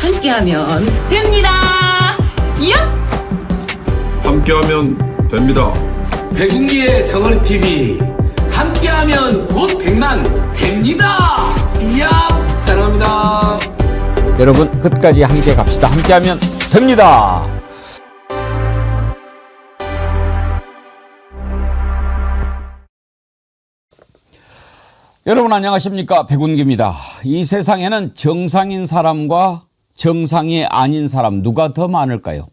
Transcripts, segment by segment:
함께하면 됩니다. 야! 함께하면 됩니다. 백운기의 정어리 TV 함께하면 곧 100만 됩니다. 이야 사랑합니다. 여러분 끝까지 함께 갑시다. 함께하면 됩니다. 여러분 안녕하십니까? 백운기입니다. 이 세상에는 정상인 사람과 정상이 아닌 사람 누가 더 많을까요?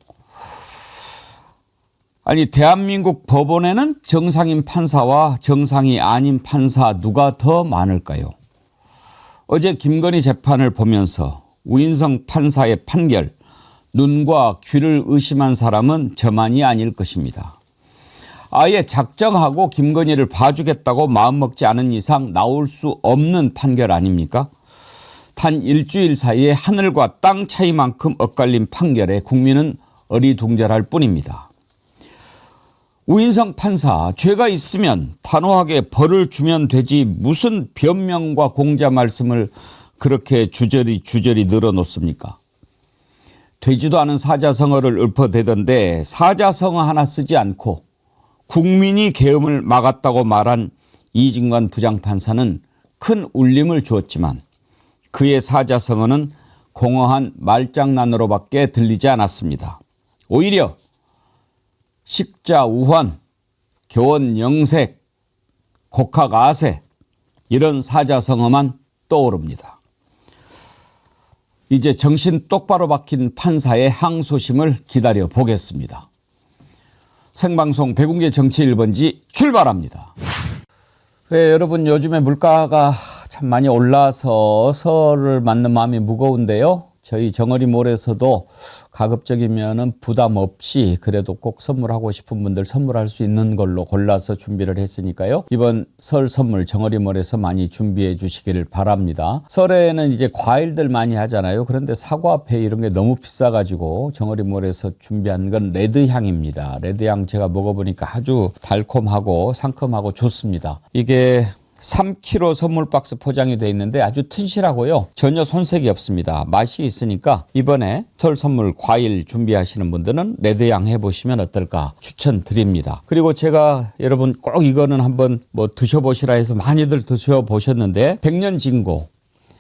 아니 대한민국 법원에는 정상인 판사와 정상이 아닌 판사 누가 더 많을까요? 어제 김건희 재판을 보면서 우인성 판사의 판결, 눈과 귀를 의심한 사람은 저만이 아닐 것입니다. 아예 작정하고 김건희를 봐주겠다고 마음먹지 않은 이상 나올 수 없는 판결 아닙니까? 단 일주일 사이에 하늘과 땅 차이만큼 엇갈린 판결에 국민은 어리둥절할 뿐입니다. 우인성 판사, 죄가 있으면 단호하게 벌을 주면 되지 무슨 변명과 공자 말씀을 그렇게 주저리 늘어놓습니까? 되지도 않은 사자성어를 읊어대던데 사자성어 하나 쓰지 않고 국민이 계엄을 막았다고 말한 이진관 부장판사는 큰 울림을 주었지만 그의 사자성어는 공허한 말장난으로밖에 들리지 않았습니다. 오히려 식자우환, 교원영색, 곡학아세 이런 사자성어만 떠오릅니다. 이제 정신 똑바로 박힌 판사의 항소심을 기다려 보겠습니다. 생방송 백운기 정치 1번지 출발합니다. 네, 여러분 요즘에 물가가 참 많이 올라서 설을 맞는 마음이 무거운데요. 저희 정어리몰에서도 가급적이면 부담 없이 그래도 꼭 선물하고 싶은 분들 선물할 수 있는 걸로 골라서 준비를 했으니까요. 이번 설 선물 정어리몰에서 많이 준비해 주시기를 바랍니다. 설에는 이제 과일들 많이 하잖아요. 그런데 사과, 배 이런 게 너무 비싸가지고 정어리몰에서 준비한 건 레드향입니다. 레드향 제가 먹어보니까 아주 달콤하고 상큼하고 좋습니다. 이게 3kg 선물 박스 포장이 되어 있는데 아주 튼실하고요. 전혀 손색이 없습니다. 맛이 있으니까 이번에 설 선물 과일 준비하시는 분들은 레드향 해보시면 어떨까 추천드립니다. 그리고 제가 여러분 꼭 이거는 한번 드셔보시라 해서 많이들 드셔보셨는데 백년진고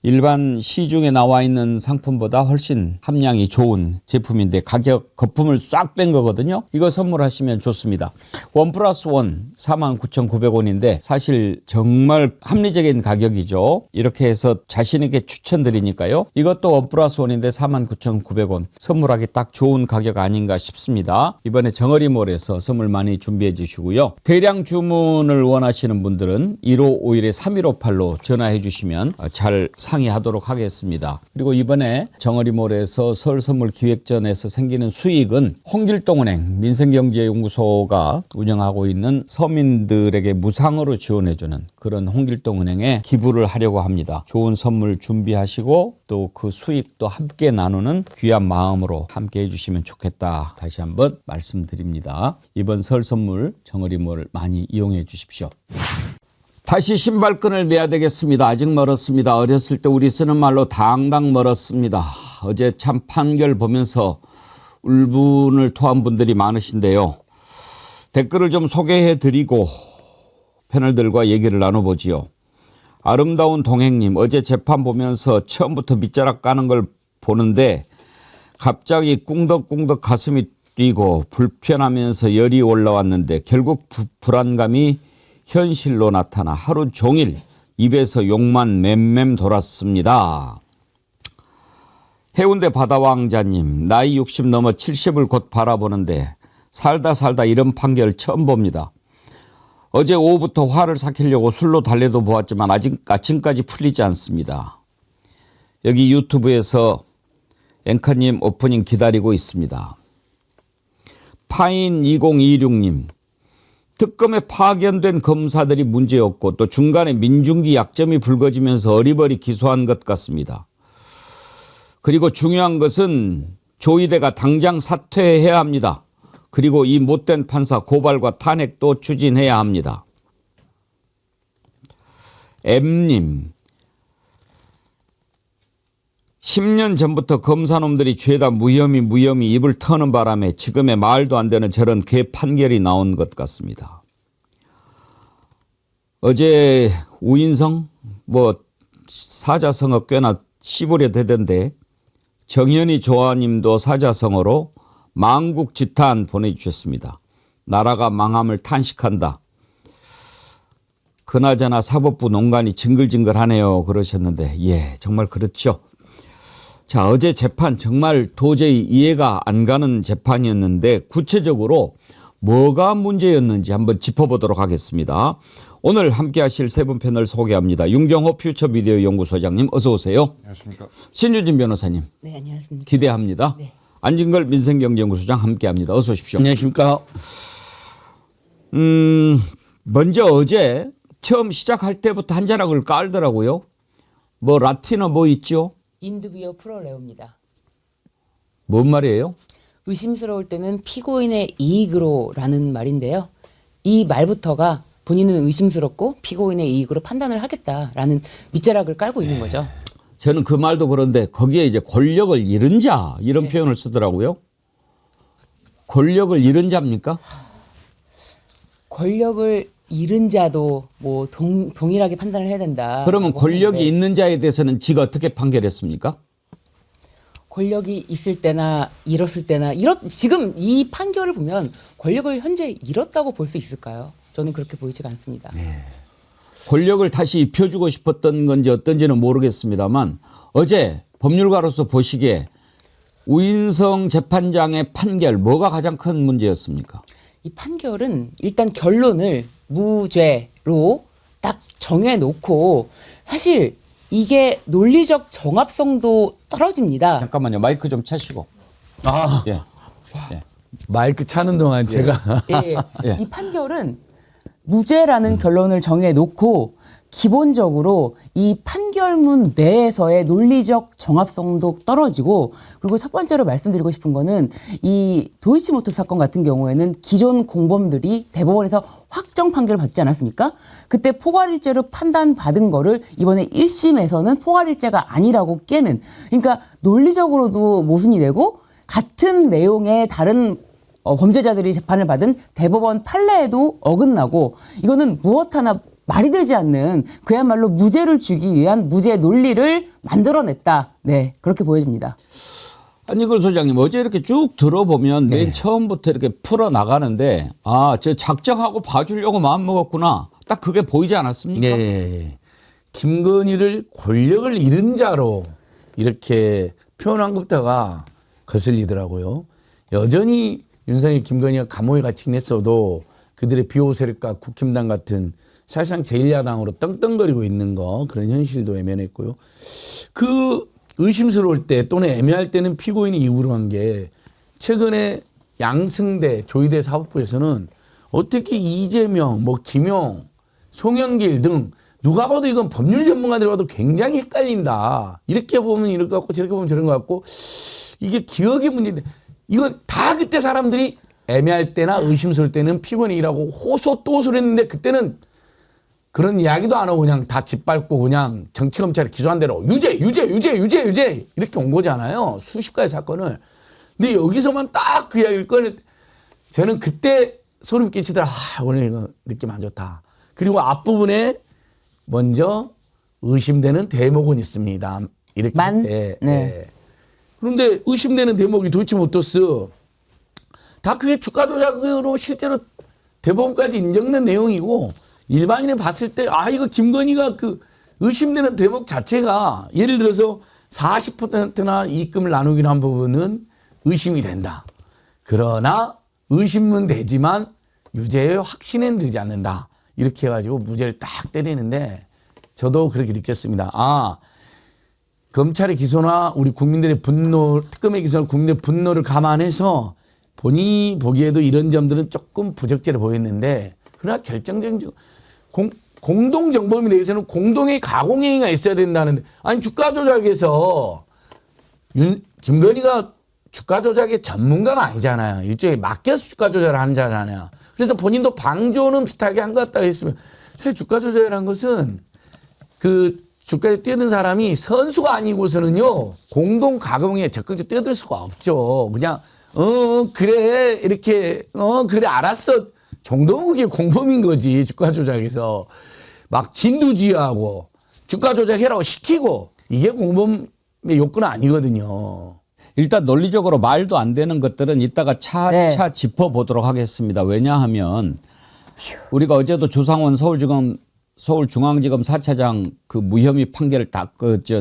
일반 시중에 나와 있는 상품보다 훨씬 함량이 좋은 제품인데 가격 거품을 싹 뺀 거거든요. 이거 선물하시면 좋습니다. 1+1 49,900원인데 사실 정말 합리적인 가격이죠. 이렇게 해서 자신 있게 추천드리니까요. 이것도 1+1인데 49,900원 선물하기 딱 좋은 가격 아닌가 싶습니다. 이번에 정어리몰에서 선물 많이 준비해 주시고요. 대량 주문을 원하시는 분들은 1551-3158로 전화해 주시면 잘 상의하도록 하겠습니다. 그리고 이번에 정어리몰에서 설 선물 기획전에서 생기는 수익은 홍길동은행 민생경제연구소가 운영하고 있는 서민들에게 무상으로 지원해주는 그런 홍길동은행에 기부를 하려고 합니다. 좋은 선물 준비하시고 또 그 수익도 함께 나누는 귀한 마음으로 함께 해주시면 좋겠다. 다시 한번 말씀드립니다. 이번 설 선물 정어리몰 많이 이용해 주십시오. 다시 신발끈을 매야 되겠습니다. 아직 멀었습니다. 어렸을 때 우리 쓰는 말로 당당 멀었습니다. 어제 참 판결 보면서 울분을 토한 분들이 많으신데요. 댓글을 좀 소개해 드리고 패널들과 얘기를 나눠보지요. 아름다운 동행님, 어제 재판 보면서 처음부터 밑자락 까는 걸 보는데 갑자기 꿍덕꿍덕 가슴이 뛰고 불편하면서 열이 올라왔는데 결국 불안감이 현실로 나타나 하루 종일 입에서 욕만 맴맴 돌았습니다. 해운대 바다왕자님, 나이 60 넘어 70을 곧 바라보는데 살다 이런 판결 처음 봅니다. 어제 오후부터 화를 삭히려고 술로 달래도 보았지만 아직 아침까지 풀리지 않습니다. 여기 유튜브에서 앵커님 오프닝 기다리고 있습니다. 파인 2026님, 특검에 파견된 검사들이 문제였고 또 중간에 민중기 약점이 불거지면서 어리버리 기소한 것 같습니다. 그리고 중요한 것은 조희대가 당장 사퇴해야 합니다. 그리고 이 못된 판사 고발과 탄핵도 추진해야 합니다. M님, 10년 전부터 검사놈들이 죄다 무혐의 입을 터는 바람에 지금의 말도 안 되는 저런 개 판결이 나온 것 같습니다. 어제 우인성 사자성어 꽤나 씹으려 되던데 정현희 조아님도 사자성어로 망국지탄 보내주셨습니다. 나라가 망함을 탄식한다. 그나저나 사법부 농간이 징글징글하네요 그러셨는데 예 정말 그렇죠. 자 어제 재판 정말 도저히 이해가 안 가는 재판이었는데 구체적으로 뭐가 문제였는지 한번 짚어보도록 하겠습니다. 오늘 함께 하실 세 분 패널 소개합니다. 윤경호 퓨처미디어 연구소장님 어서 오세요. 안녕하십니까. 신유진 변호사님. 네, 안녕하십니까. 기대합니다. 네. 안진걸 민생경제연구소장 함께합니다. 어서 오십시오. 안녕하십니까. 먼저 어제 처음 시작할 때부터 한 자락을 깔더라고요. 라틴어 있죠? 인두비오 프로레오입니다. 뭔 말이에요? 의심스러울 때는 피고인의 이익으로라는 말인데요. 이 말부터가 본인은 의심스럽고 피고인의 이익으로 판단을 하겠다라는 밑자락을 깔고 있는 거죠. 저는 그 말도 그런데 거기에 이제 권력을 잃은 자 이런 네. 표현을 쓰더라고요. 권력을 잃은 자입니까? 권력을 잃은 자도 동일하게 판단을 해야 된다. 그러면 권력이 있는 자에 대해서는 지가 어떻게 판결했습니까? 권력이 있을 때나 잃었을 때나 지금 이 판결을 보면 권력을 현재 잃었다고 볼 수 있을까요? 저는 그렇게 보이지가 않습니다. 권력을 다시 입혀주고 싶었던 건지 어떤지는 모르겠습니다만 어제 법률가로서 보시기에 우인성 재판장의 판결 뭐가 가장 큰 문제였습니까? 이 판결은 일단 결론을 무죄로 딱 정해놓고 사실 이게 논리적 정합성도 떨어집니다. 잠깐만요. 마이크 좀 차시고. 아, 예. 예. 마이크 차는 동안 제가 예, 예. 이 판결은 무죄라는 결론을 정해놓고 기본적으로 이 판결문 내에서의 논리적 정합성도 떨어지고 그리고 첫 번째로 말씀드리고 싶은 거는 이 도이치모터 사건 같은 경우에는 기존 공범들이 대법원에서 확정 판결을 받지 않았습니까? 그때 포괄일죄로 판단받은 거를 이번에 1심에서는 포괄일죄가 아니라고 깨는 그러니까 논리적으로도 모순이 되고 같은 내용의 다른 범죄자들이 재판을 받은 대법원 판례에도 어긋나고 이거는 무엇 하나 말이 되지 않는 그야말로 무죄를 주기 위한 무죄 논리를 만들어냈다. 네, 그렇게 보여집니다. 안진걸 소장님 어제 이렇게 쭉 들어보면 맨 처음부터 이렇게 풀어나가는데 저 작정하고 봐주려고 마음먹었구나. 딱 그게 보이지 않았습니까? 네. 김건희를 권력을 잃은 자로 이렇게 표현한 것부터가 거슬리더라고요. 여전히 윤석열, 김건희가 감옥에 갇히긴 했어도 그들의 비호 세력과 국힘당 같은 사실상 제1야당으로 떵떵거리고 있는 거 그런 현실도 외면했고요. 그 의심스러울 때 또는 애매할 때는 피고인이 이유로 한 게 최근에 양승대 조희대 사법부에서는 어떻게 이재명, 김용, 송영길 등 누가 봐도 이건 법률 전문가들이 봐도 굉장히 헷갈린다. 이렇게 보면 이럴 것 같고 저렇게 보면 저런 것 같고 이게 기억의 문제인데 이건 다 그때 사람들이 애매할 때나 의심스러울 때는 피고인이라고 호소 또 호소를 했는데 그때는 그런 이야기도 안 하고 그냥 다 짓밟고 그냥 정치검찰이 기소한 대로 유죄 이렇게 온 거잖아요. 수십 가지 사건을. 근데 여기서만 딱 그 이야기를 꺼낼 때 저는 그때 소름 끼치더라. 오늘 이거 느낌 안 좋다. 그리고 앞부분에 먼저 의심되는 대목은 있습니다. 이렇게 할 때. 네. 그런데 의심되는 대목이 도이치모터스 다 그게 주가 조작으로 실제로 대법원까지 인정된 내용이고 일반인이 봤을 때 이거 김건희가 그 의심되는 대목 자체가 예를 들어서 40%나 이익금을 나누기로 한 부분은 의심이 된다. 그러나 의심은 되지만 유죄의 확신은 들지 않는다. 이렇게 해가지고 무죄를 딱 때리는데 저도 그렇게 느꼈습니다. 검찰의 기소나 우리 국민들의 분노, 특검의 기소나 국민들의 분노를 감안해서 본인이 보기에도 이런 점들은 조금 부적절해 보였는데 그러나 결정적인 공동정범에 대해서는 공동의 가공행위가 있어야 된다는데 아니 주가 조작에서 김건희가 주가 조작의 전문가가 아니잖아요. 일종의 맡겨서 주가 조작을 하는 자잖아요. 그래서 본인도 방조는 비슷하게 한 것 같다고 했으면 사실 주가 조작이라는 것은 그 주가에 뛰어든 사람이 선수가 아니고서는요 공동 가공에 적극적으로 뛰어들 수가 없죠. 그냥 그래 이렇게 그래 알았어 정도면 그게 공범인 거지. 주가 조작에서 막 진두지휘하고 주가 조작해라고 시키고 이게 공범의 요건은 아니거든요. 일단 논리적으로 말도 안 되는 것들은 이따가 차차 네. 짚어보도록 하겠습니다. 왜냐하면 우리가 어제도 조상원 서울중앙지검 4차장 그 무혐의 판결을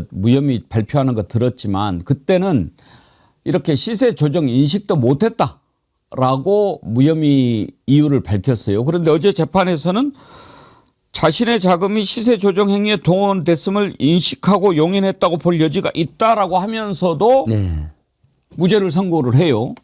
무혐의 발표하는 거 들었지만 그때는 이렇게 시세 조정 인식도 못했다라고 무혐의 이유를 밝혔어요. 그런데 어제 재판에서는 자신의 자금이 시세 조정 행위에 동원됐음을 인식하고 용인했다고 볼 여지가 있다라고 하면서도 네. 무죄를 선고를 해요.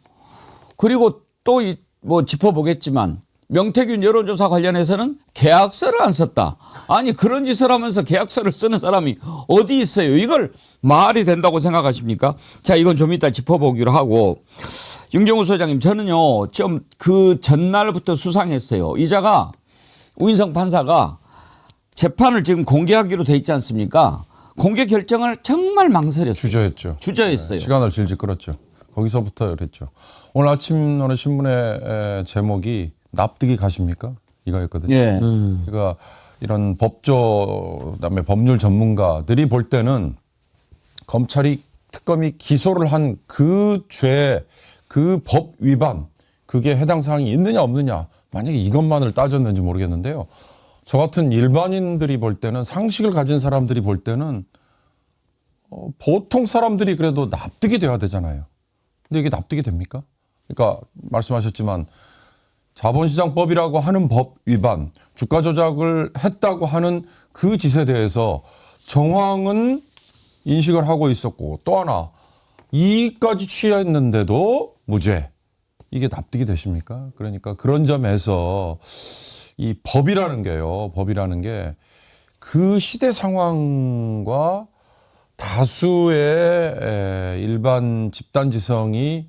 그리고 또 뭐 짚어보겠지만 명태균 여론조사 관련해서는 계약서를 안 썼다. 아니 그런 짓을 하면서 계약서를 쓰는 사람이 어디 있어요. 이걸 말이 된다고 생각하십니까? 자, 이건 좀 이따 짚어보기로 하고. 윤경우 소장님, 저는요 좀 그 전날부터 수상했어요. 이자가 우인성 판사가 재판을 지금 공개하기로 돼 있지 않습니까? 공개 결정을 정말 망설였어요. 주저했죠. 주저했어요. 시간을 질질 끌었죠. 거기서부터 그랬죠. 오늘 아침 어느 신문의 제목이 납득이 가십니까? 이거였거든요. 예. 그러니까 이런 법조 그다음에 법률 전문가들이 볼 때는 검찰이 특검이 기소를 한 그 죄, 그 법 위반 그게 해당 사항이 있느냐 없느냐 만약에 이것만을 따졌는지 모르겠는데요. 저 같은 일반인들이 볼 때는 상식을 가진 사람들이 볼 때는 보통 사람들이 그래도 납득이 돼야 되잖아요. 근데 이게 납득이 됩니까? 그러니까 말씀하셨지만 자본시장법이라고 하는 법 위반, 주가 조작을 했다고 하는 그 짓에 대해서 정황은 인식을 하고 있었고 또 하나 이익까지 취했는데도 무죄. 이게 납득이 되십니까? 그러니까 그런 점에서 이 법이라는 게요. 법이라는 게 그 시대 상황과 다수의 일반 집단지성이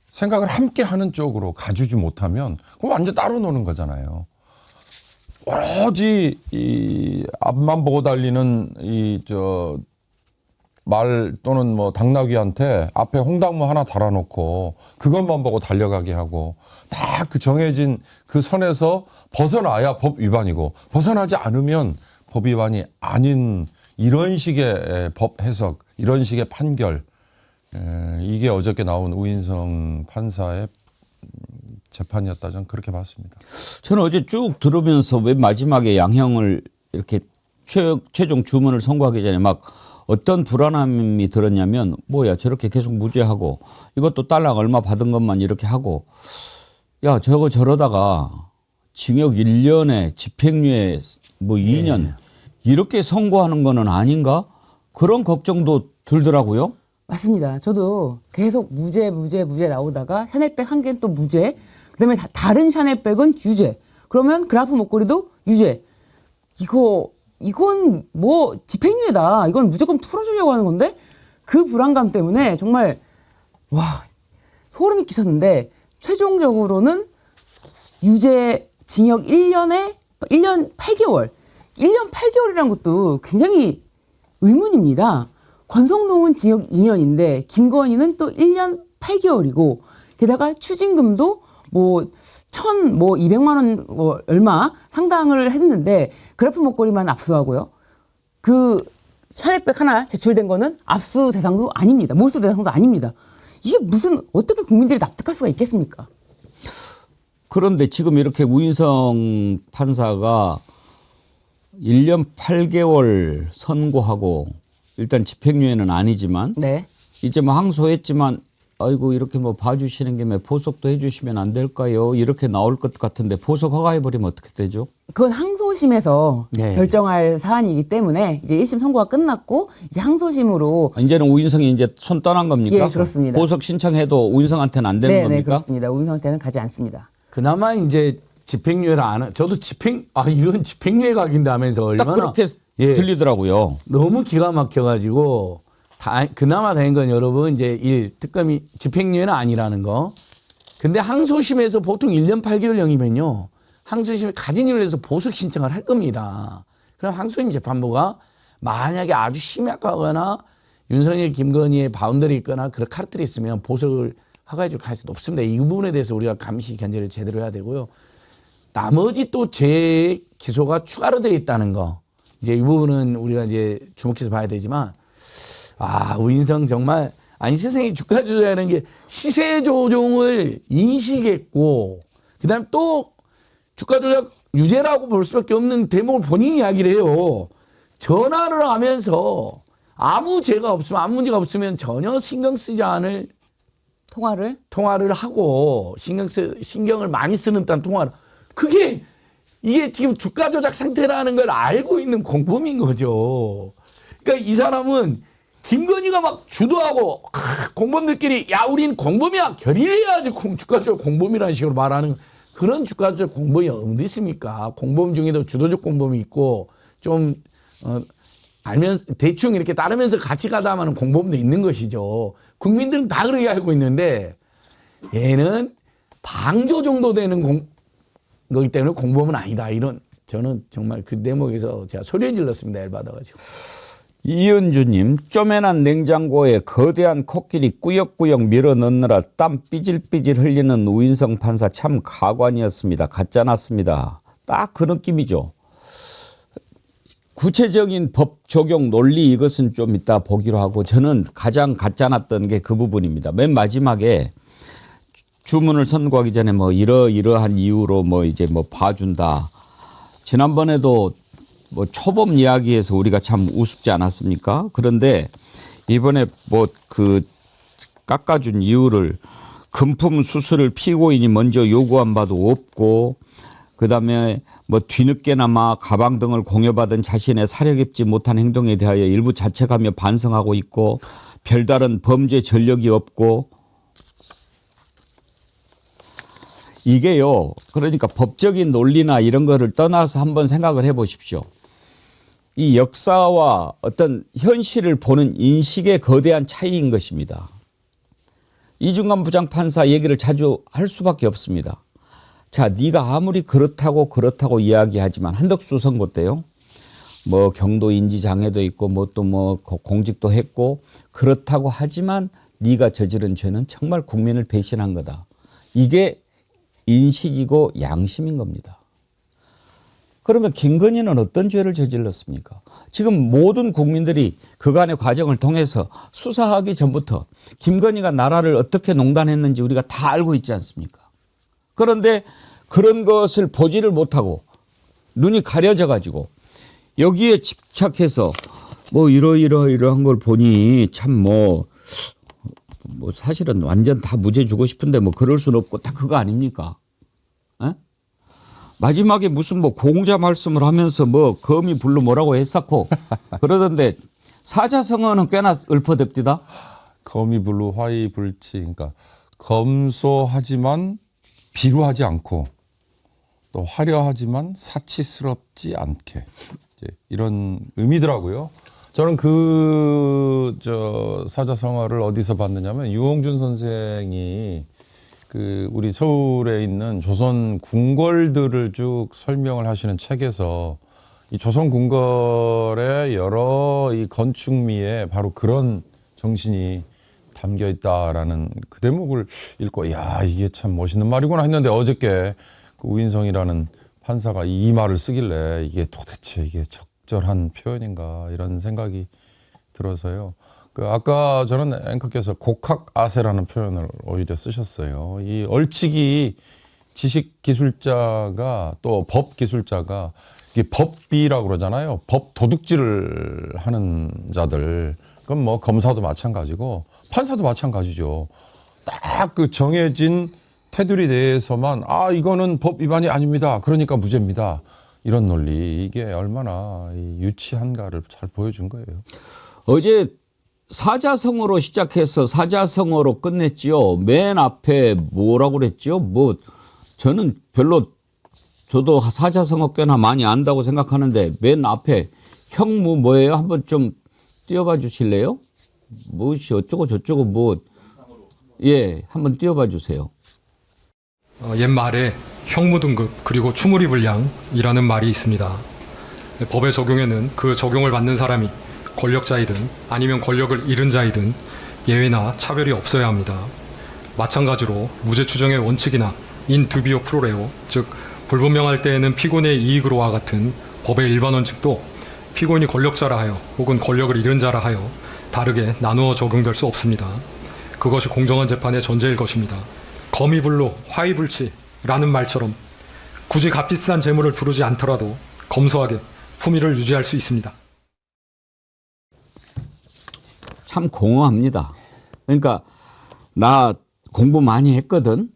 생각을 함께 하는 쪽으로 가주지 못하면 그럼 완전 따로 노는 거잖아요. 오로지 이 앞만 보고 달리는 말 또는 뭐 당나귀한테 앞에 홍당무 하나 달아놓고 그것만 보고 달려가게 하고 다 그 정해진 그 선에서 벗어나야 법 위반이고 벗어나지 않으면 법 위반이 아닌 이런 식의 법 해석, 이런 식의 판결 이게 어저께 나온 우인성 판사의 재판이었다 저는 그렇게 봤습니다. 저는 어제 쭉 들으면서 왜 마지막에 양형을 이렇게 최종 주문을 선고하기 전에 막 어떤 불안함이 들었냐면 뭐야 저렇게 계속 무죄하고 이것도 딸랑 얼마 받은 것만 이렇게 하고 야 저러다가 징역 1년에 집행유예 뭐 2년 이렇게 선고하는 거는 아닌가? 그런 걱정도 들더라고요. 맞습니다. 저도 계속 무죄 나오다가 샤넬백 한 개는 또 무죄, 그다음에 다른 샤넬백은 유죄. 그러면 그라프 목걸이도 유죄. 이건 뭐 집행유예다. 이건 무조건 풀어주려고 하는 건데 그 불안감 때문에 정말 와 소름이 끼쳤는데 최종적으로는 유죄 징역 1년 8개월. 1년 8개월이라는 것도 굉장히 의문입니다. 권성동은 징역 2년인데 김건희는 또 1년 8개월이고 게다가 추징금도 뭐 200만 원 얼마 상당을 했는데 그래프 목걸이만 압수하고요. 그 샤넬백 하나 제출된 거는 압수 대상도 아닙니다. 몰수 대상도 아닙니다. 이게 무슨 어떻게 국민들이 납득할 수가 있겠습니까? 그런데 지금 이렇게 우인성 판사가 1년 8개월 선고하고 일단 집행유예는 아니지만 네. 이제 뭐 항소했지만 아이고 이렇게 뭐 봐주시는 김에 보석도 해주시면 안 될까요? 이렇게 나올 것 같은데 보석 허가해버리면 어떻게 되죠? 그건 항소심에서 네. 결정할 사안이기 때문에 이제 1심 선고가 끝났고 이제 항소심으로 이제는 우인성이 이제 손 떠난 겁니까? 예, 그렇습니다. 보석 신청해도 우인성한테는 안 되는 네, 겁니까? 그렇습니다. 우인성한테는 가지 않습니다. 그나마 이제 집행유예를 안 하. 저도 이건 집행유예 각인데 하면서 딱 얼마나 그렇게 들리더라고요. 너무 기가 막혀가지고 그나마 다행인 건 여러분 이제 특검이 집행유예는 아니라는 거. 근데 항소심에서 보통 1년 8개월형이면요. 항소심에 가진 이유를 해서 보석 신청을 할 겁니다. 그럼 항소심 재판부가 만약에 아주 심각하거나 윤석열, 김건희의 바운더리 있거나 그런 카르텔이 있으면 보석을 허가해 줄 가능성이 높습니다. 이 부분에 대해서 우리가 감시 견제를 제대로 해야 되고요. 나머지 또 재기소가 추가로 되어 있다는 거. 이제 이 부분은 우리가 이제 주목해서 봐야 되지만, 우인성 정말, 아니, 세상에 주가 조작이라는 게 시세 조종을 인식했고, 그 다음에 또 주가 조작 유죄라고 볼 수밖에 없는 대목을 본인이 이야기를 해요. 전화를 하면서 아무 죄가 없으면, 아무 문제가 없으면 전혀 신경 쓰지 않을 통화를 하고 신경을 많이 쓰는 듯한 통화를. 이게 지금 주가 조작 상태라는 걸 알고 있는 공범인 거죠. 그러니까 이 사람은 김건희가 막 주도하고 공범들끼리 야 우린 공범이야 결의를 해야지 주가 조작 공범이라는 식으로 말하는 그런 주가 조작 공범이 어디 있습니까? 공범 중에도 주도적 공범이 있고 좀 알면서 대충 이렇게 따르면서 같이 가다 하는 공범도 있는 것이죠. 국민들은 다 그렇게 알고 있는데 얘는 방조 정도 되는 거기 때문에 공범은 아니다. 이런 저는 정말 그 대목에서 제가 소리를 질렀습니다. 열받아가지고. 이은주님, 쪼매난 냉장고에 거대한 코끼리 꾸역꾸역 밀어넣느라 땀 삐질삐질 흘리는 우인성 판사 참 가관이었습니다. 가짜 났습니다. 딱 그 느낌이죠. 구체적인 법 적용 논리 이것은 좀 이따 보기로 하고 저는 가장 가짜 났던 게 그 부분입니다. 맨 마지막에 주문을 선고하기 전에 뭐 이러이러한 이유로 뭐 이제 뭐 봐준다. 지난번에도 뭐 초범 이야기에서 우리가 참 우습지 않았습니까? 그런데 이번에 뭐 그 깎아준 이유를 금품 수수를 피고인이 먼저 요구한 바도 없고 그다음에 뭐 뒤늦게나마 가방 등을 공여받은 자신의 사려 깊지 못한 행동에 대하여 일부 자책하며 반성하고 있고 별다른 범죄 전력이 없고 이게요. 그러니까 법적인 논리나 이런 거를 떠나서 한번 생각을 해 보십시오. 이 역사와 어떤 현실을 보는 인식의 거대한 차이인 것입니다. 이중관 부장판사 얘기를 자주 할 수밖에 없습니다. 자, 네가 아무리 그렇다고 이야기하지만 한덕수 선고 때요. 뭐 경도 인지 장애도 있고 뭐 또 뭐 공직도 했고 그렇다고 하지만 네가 저지른 죄는 정말 국민을 배신한 거다. 이게 인식이고 양심인 겁니다. 그러면 김건희는 어떤 죄를 저질렀습니까? 지금 모든 국민들이 그간의 과정을 통해서 수사하기 전부터 김건희가 나라를 어떻게 농단했는지 우리가 다 알고 있지 않습니까? 그런데 그런 것을 보지를 못하고 눈이 가려져 가지고 여기에 집착해서 뭐 이러이러한 걸 보니 참 뭐 사실은 완전 다 무죄 주고 싶은데 뭐 그럴 수는 없고 다 그거 아닙니까? 에? 마지막에 무슨 뭐 공자 말씀을 하면서 뭐 거미 불로 뭐라고 했었고 그러던데 사자성어는 꽤나 읊어댑디다. 거미 불루 화이 불치. 그러니까 검소하지만 비루하지 않고 또 화려하지만 사치스럽지 않게 이제 이런 의미더라고요. 저는 사자성어를 어디서 봤느냐면 유홍준 선생이 우리 서울에 있는 조선 궁궐들을 쭉 설명을 하시는 책에서 이 조선 궁궐의 여러 이 건축미에 바로 그런 정신이 담겨 있다라는 그 대목을 읽고 야 이게 참 멋있는 말이구나 했는데 어저께 그 우인성이라는 판사가 이 말을 쓰길래 이게 도대체 이게 적절한 표현인가 이런 생각이 들어서요. 아까 저는 앵커께서 곡학아세라는 표현을 오히려 쓰셨어요. 이 얼치기 지식기술자가 또 법기술자가 이게 법비라고 그러잖아요. 법 도둑질을 하는 자들. 그건 뭐 검사도 마찬가지고 판사도 마찬가지죠. 딱 그 정해진 테두리 내에서만 이거는 법 위반이 아닙니다. 그러니까 무죄입니다. 이런 논리 이게 얼마나 유치한가를 잘 보여준 거예요. 어제 사자성어로 시작해서 사자성어로 끝냈지요. 맨 앞에 뭐라고 그랬죠? 뭐 저는 저도 사자성어 꽤나 많이 안다고 생각하는데 맨 앞에 형무 뭐예요? 한번 좀 띄워봐 주실래요? 무엇이 어쩌고 저쩌고 한번 띄워봐 주세요. 옛말에 형무등급 그리고 추무리불량이라는 말이 있습니다. 법의 적용에는 그 적용을 받는 사람이 권력자이든 아니면 권력을 잃은 자이든 예외나 차별이 없어야 합니다. 마찬가지로 무죄 추정의 원칙이나 인 두비오 프로레오, 즉 불분명할 때에는 피고인의 이익으로와 같은 법의 일반 원칙도 피고인이 권력자라 하여 혹은 권력을 잃은 자라 하여 다르게 나누어 적용될 수 없습니다. 그것이 공정한 재판의 전제일 것입니다. 검이불로 화이불치라는 말처럼 굳이 값비싼 재물을 두르지 않더라도 검소하게 품위를 유지할 수 있습니다. 참 공허합니다. 그러니까 나 공부 많이 했거든.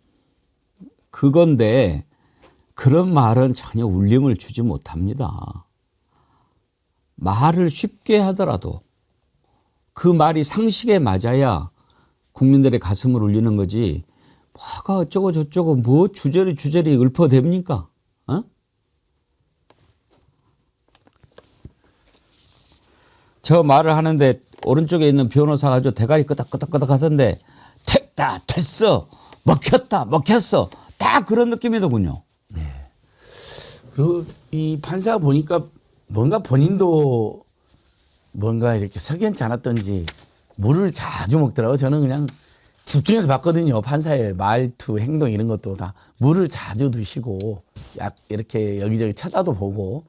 그건데 그런 말은 전혀 울림을 주지 못합니다. 말을 쉽게 하더라도 그 말이 상식에 맞아야 국민들의 가슴을 울리는 거지. 뭐가 어쩌고 저쩌고 뭐 주저리 읊어댑니까? 어? 저 말을 하는데 오른쪽에 있는 변호사가 저 대가리 끄덕끄덕끄덕 하던데 됐어 먹혔어 다 그런 느낌이더군요. 그리고 이 판사가 보니까 뭔가 본인도 뭔가 이렇게 석연치 않았던지 물을 자주 먹더라고요. 저는 그냥 집중해서 봤거든요. 판사의 말투, 행동 이런 것도 다 물을 자주 드시고 약 이렇게 여기저기 쳐다도 보고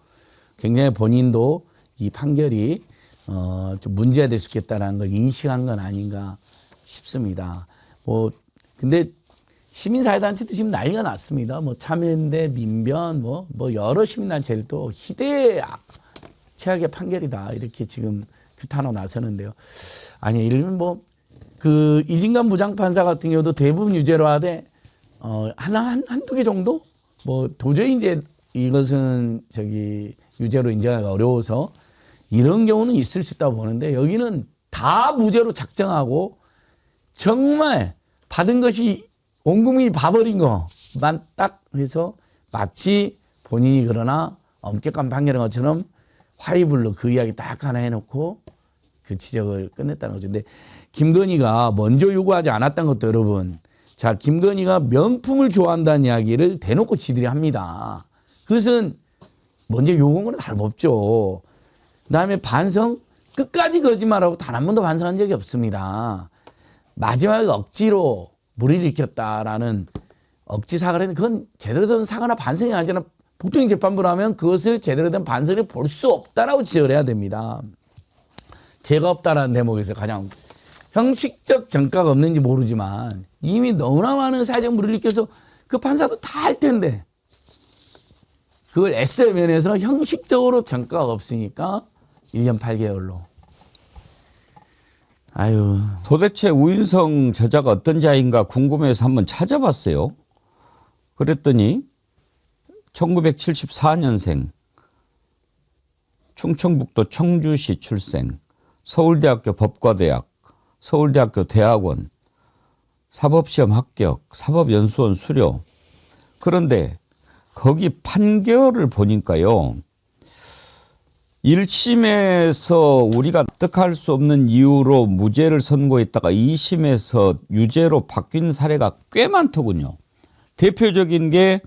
굉장히 본인도 이 판결이 좀 문제가 될 수 있겠다라는 걸 인식한 건 아닌가 싶습니다. 근데 시민사회단체도 지금 난리가 났습니다. 참여연대, 민변, 여러 시민단체들도 희대의 최악의 판결이다. 이렇게 지금 규탄하고 나서는데요. 아니, 예를 들면 그 이진관 부장판사 같은 경우도 대부분 유죄로 하되, 한두 개 정도? 도저히 이제 이것은 유죄로 인정하기가 어려워서 이런 경우는 있을 수 있다고 보는데 여기는 다 무죄로 작정하고 정말 받은 것이 온 국민이 봐버린 것만 딱 해서 마치 본인이 그러나 엄격한 판결인 것처럼 화이불로 그 이야기 딱 하나 해놓고 그 지적을 끝냈다는 거죠. 근데 김건희가 먼저 요구하지 않았던 것도 여러분, 자, 김건희가 명품을 좋아한다는 이야기를 대놓고 지들이 합니다. 그것은 먼저 요구한 거는 다름없죠. 그다음에 반성, 끝까지 거짓말하고 단 한 번도 반성한 적이 없습니다. 마지막에 억지로 물을 일으켰다라는 억지 사과를 했는데 그건 제대로 된 사과나 반성이 아니라 보통 재판부로 하면 그것을 제대로 된 반성을 볼 수 없다라고 지적을 해야 됩니다. 죄가 없다라는 대목에서 가장 형식적 전과가 없는지 모르지만 이미 너무나 많은 사회적 물을 일으켜서 그 판사도 다 할 텐데 그걸 애써야 면에서 형식적으로 전과가 없으니까 1년 8개월로. 아유. 도대체 우인성 저자가 어떤 자인가 궁금해서 한번 찾아봤어요. 그랬더니 1974년생, 충청북도 청주시 출생, 서울대학교 법과대학, 서울대학교 대학원, 사법시험 합격, 사법연수원 수료. 그런데 거기 판결을 보니까요. 1심에서 우리가 납득할 수 없는 이유로 무죄를 선고했다가 2심에서 유죄로 바뀐 사례가 꽤 많더군요. 대표적인 게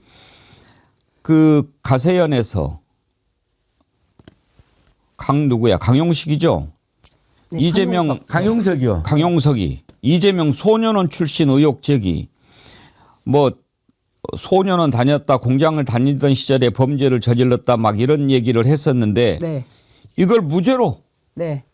그 가세연에서 강용식이죠. 네, 이재명 강용석이요. 강용석이 이재명 소년원 출신 의혹 제기. 소년원 다녔다, 공장을 다니던 시절에 범죄를 저질렀다 막 이런 얘기를 했었는데 네. 이걸 무죄로 네.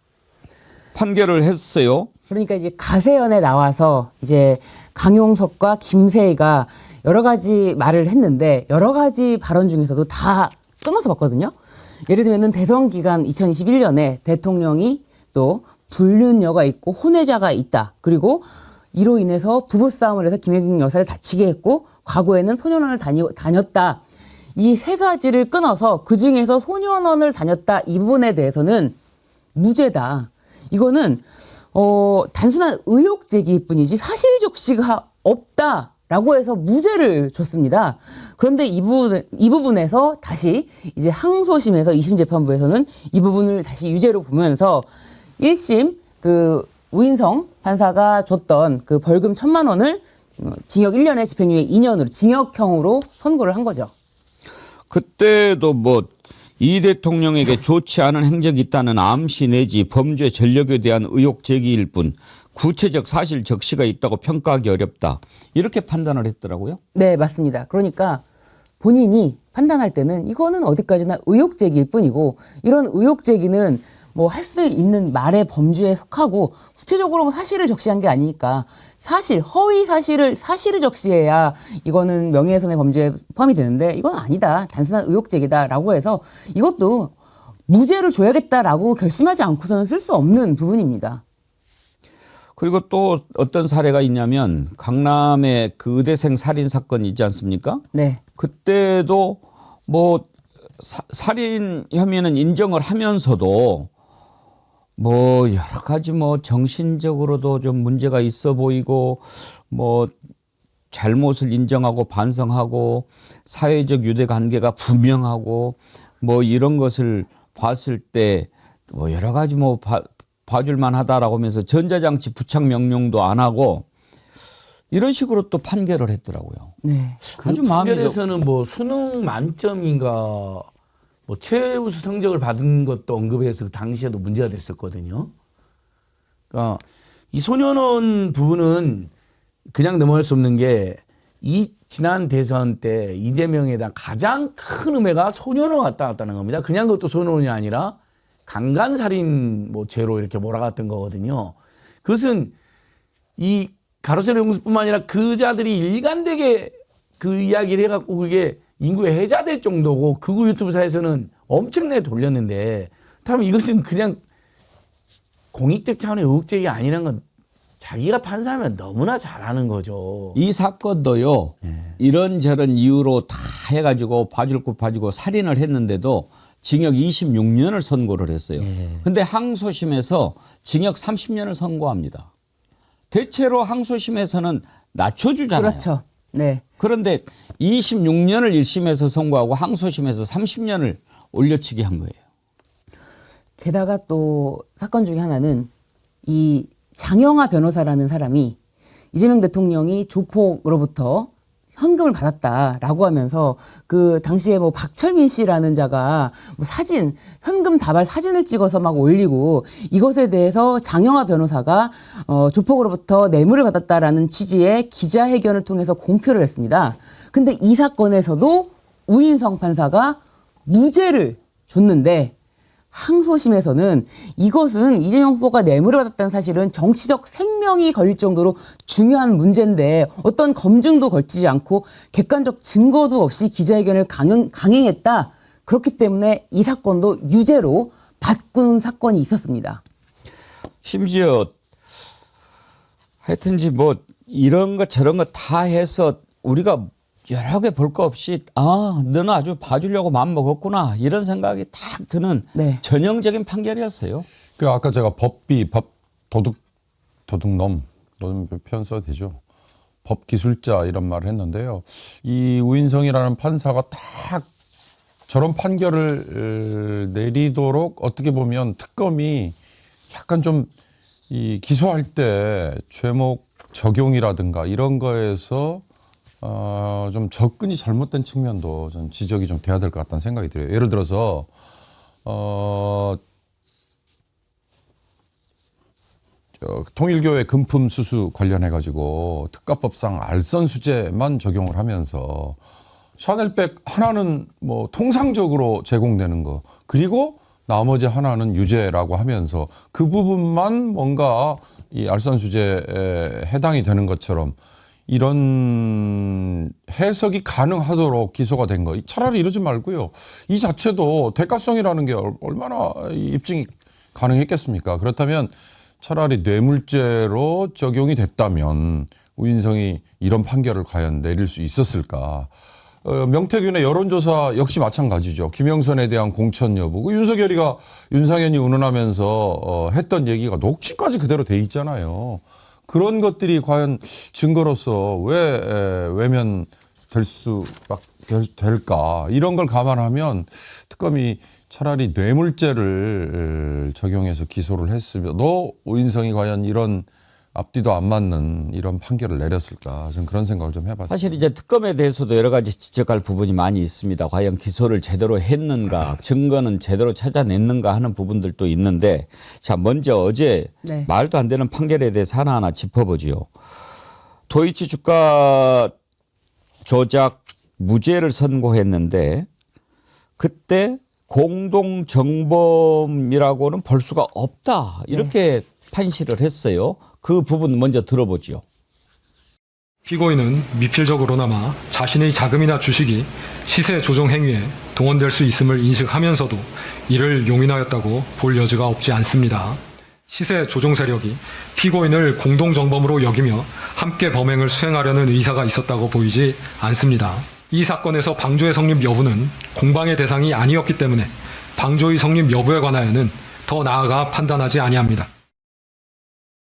판결을 했어요. 그러니까 이제 가세연에 나와서 이제 강용석과 김세희가 여러 가지 말을 했는데 여러 가지 발언 중에서도 다 끊어서 봤거든요. 예를 들면 대선 기간 2021년에 대통령이 또 불륜녀가 있고 혼외자가 있다. 그리고 이로 인해서 부부싸움을 해서 김혜경 여사를 다치게 했고 과거에는 소년원을 다녔다. 이 세 가지를 끊어서 그중에서 소년원을 다녔다. 이 부분에 대해서는 무죄다. 이거는 단순한 의혹 제기일 뿐이지 사실 적시가 없다라고 해서 무죄를 줬습니다. 그런데 이 부분에서 다시 이제 항소심에서 2심 재판부에서는 이 부분을 다시 유죄로 보면서 1심 그 우인성 판사가 줬던 그 벌금 1,000만 원을 징역 1년에 집행유예 2년으로 징역형으로 선고를 한 거죠. 그때도 이 대통령에게 좋지 않은 행적이 있다는 암시 내지 범죄 전력에 대한 의혹 제기일 뿐 구체적 사실 적시가 있다고 평가하기 어렵다. 이렇게 판단을 했더라고요. 네, 맞습니다. 그러니까 본인이 판단할 때는 이거는 어디까지나 의혹 제기일 뿐이고 이런 의혹 제기는 뭐 할 수 있는 말의 범주에 속하고 구체적으로 뭐 사실을 적시한 게 아니니까 사실, 허위 사실을 적시해야 이거는 명예훼손의 범주에 포함이 되는데 이건 아니다. 단순한 의혹 제기다라고 해서 이것도 무죄를 줘야겠다라고 결심하지 않고서는 쓸 수 없는 부분입니다. 그리고 또 어떤 사례가 있냐면 강남의 그 의대생 살인 사건이 있지 않습니까? 네. 그때도 뭐 살인 혐의는 인정을 하면서도 뭐 여러 가지 뭐 정신적으로도 좀 문제가 있어 보이고 뭐 잘못을 인정하고 반성하고 사회적 유대 관계가 분명하고 뭐 이런 것을 봤을 때 뭐 여러 가지 뭐 봐줄만 하다라고 하면서 전자장치 부착 명령도 안 하고 이런 식으로 또 판결을 했더라고요. 네. 그 아주 마음이 판결에서는 뭐 수능 만점인가 뭐 최우수 성적을 받은 것도 언급해서 당시에도 문제가 됐었거든요. 그러니까 이 소년원 부분은 그냥 넘어갈 수 없는 게 이 지난 대선 때 이재명에다 가장 큰 음해가 소년원 왔다 갔다는 겁니다. 그냥 그것도 소년원이 아니라 강간살인 뭐 죄로 이렇게 몰아갔던 거거든요. 그것은 이 가로세로 용수뿐만 아니라 그자들이 일관되게 그 이야기를 해갖고 그게 인구에 해자될 정도고 극우 유튜브사에서는 엄청나게 돌렸는데 다음 이것은 그냥 공익적 차원의 의혹제기가 아니라는 건 자기가 판사하면 너무나 잘하는 거죠. 이 사건도요. 이런저런 이유로 다 해가지고 봐줄 것 봐주고 살인을 했는데도 징역 26년을 선고를 했어요. 근데 항소심에서 징역 30년을 선고합니다. 대체로 항소심에서는 낮춰주잖아요. 그렇죠. 네. 그런데 26년을 1심에서 선고하고 항소심에서 30년을 올려치기 한 거예요. 게다가 또 사건 중에 하나는 이 장영하 변호사라는 사람이 이재명 대통령이 조폭으로부터 현금을 받았다라고 하면서 그 당시에 뭐 박철민 씨라는 자가 뭐 사진, 현금 다발 사진을 찍어서 막 올리고 이것에 대해서 장영하 변호사가 조폭으로부터 뇌물을 받았다라는 취지의 기자회견을 통해서 공표를 했습니다. 근데 이 사건에서도 우인성 판사가 무죄를 줬는데 항소심에서는 이것은 이재명 후보가 뇌물을 받았다는 사실은 정치적 생명이 걸릴 정도로 중요한 문제인데 어떤 검증도 걸치지 않고 객관적 증거도 없이 기자회견을 강행했다. 그렇기 때문에 이 사건도 유죄로 바꾼 사건이 있었습니다. 심지어 하여튼지 뭐 이런 것 저런 거 다 해서 우리가 여러 개 볼 거 없이 너는 아주 봐주려고 마음 먹었구나 이런 생각이 딱 드는 네. 전형적인 판결이었어요. 그 아까 제가 법비, 도둑놈 표현 써도 되죠. 법기술자 이런 말을 했는데요. 이 우인성이라는 판사가 딱 저런 판결을 내리도록 어떻게 보면 특검이 약간 좀 이 기소할 때 죄목 적용이라든가 이런 거에서 좀 접근이 잘못된 측면도 좀 지적이 좀 돼야 될 것 같다는 생각이 들어요. 예를 들어서 통일교회 금품 수수 관련해 가지고 특가법상 알선수재만 적용을 하면서 샤넬백 하나는 뭐 통상적으로 제공되는 거 그리고 나머지 하나는 유죄라고 하면서 그 부분만 뭔가 이 알선수재에 해당이 되는 것처럼 이런 해석이 가능하도록 기소가 된 거. 차라리 이러지 말고요. 이 자체도 대가성이라는 게 얼마나 입증이 가능했겠습니까? 그렇다면 차라리 뇌물죄로 적용이 됐다면 우인성이 이런 판결을 과연 내릴 수 있었을까? 명태균의 여론조사 역시 마찬가지죠. 김영선에 대한 공천 여부. 그 윤석열이가 윤상현이 운운하면서 했던 얘기가 녹취까지 그대로 돼 있잖아요. 그런 것들이 과연 증거로서 왜 외면될 될까? 이런 걸 감안하면 특검이 차라리 뇌물죄를 적용해서 기소를 했으면도 우인성이 과연 이런 앞뒤도 안 맞는 이런 판결을 내렸을까? 저는 그런 생각을 좀 해봤어요. 사실 이제 특검에 대해서도 여러 가지 지적할 부분이 많이 있습니다. 과연 기소를 제대로 했는가, 증거는 제대로 찾아냈는가 하는 부분들도 있는데, 자, 먼저 어제 네. 말도 안 되는 판결에 대해서 하나하나 짚어보지요. 도이치 주가 조작 무죄를 선고했는데, 그때 공동정범이라고는 볼 수가 없다, 이렇게 판시를 했어요. 그 부분 먼저 들어보죠. 피고인은 미필적으로나마 자신의 자금이나 주식이 시세 조정 행위에 동원될 수 있음을 인식하면서도 이를 용인하였다고 볼 여지가 없지 않습니다. 시세 조정 세력이 피고인을 공동정범으로 여기며 함께 범행을 수행하려는 의사가 있었다고 보이지 않습니다. 이 사건에서 방조의 성립 여부는 공방의 대상이 아니었기 때문에 방조의 성립 여부에 관하여는 더 나아가 판단하지 아니합니다.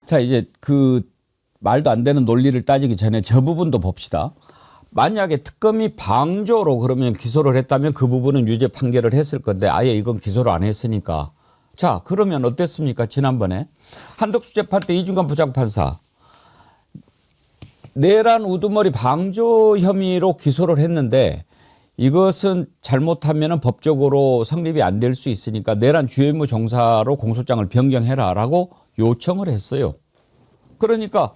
자, 이제 그 말도 안 되는 논리를 따지기 전에 저 부분도 봅시다. 만약에 특검이 방조로 그러면 기소를 했다면 그 부분은 유죄 판결을 했을 건데 아예 이건 기소를 안 했으니까. 자, 그러면 어땠습니까? 지난번에 한덕수 재판 때 이중관 부장판사 내란 우두머리 방조 혐의로 기소를 했는데 이것은 잘못하면 법적으로 성립이 안 될 수 있으니까 내란 주요 임무 종사로 공소장을 변경해라라고 요청을 했어요. 그러니까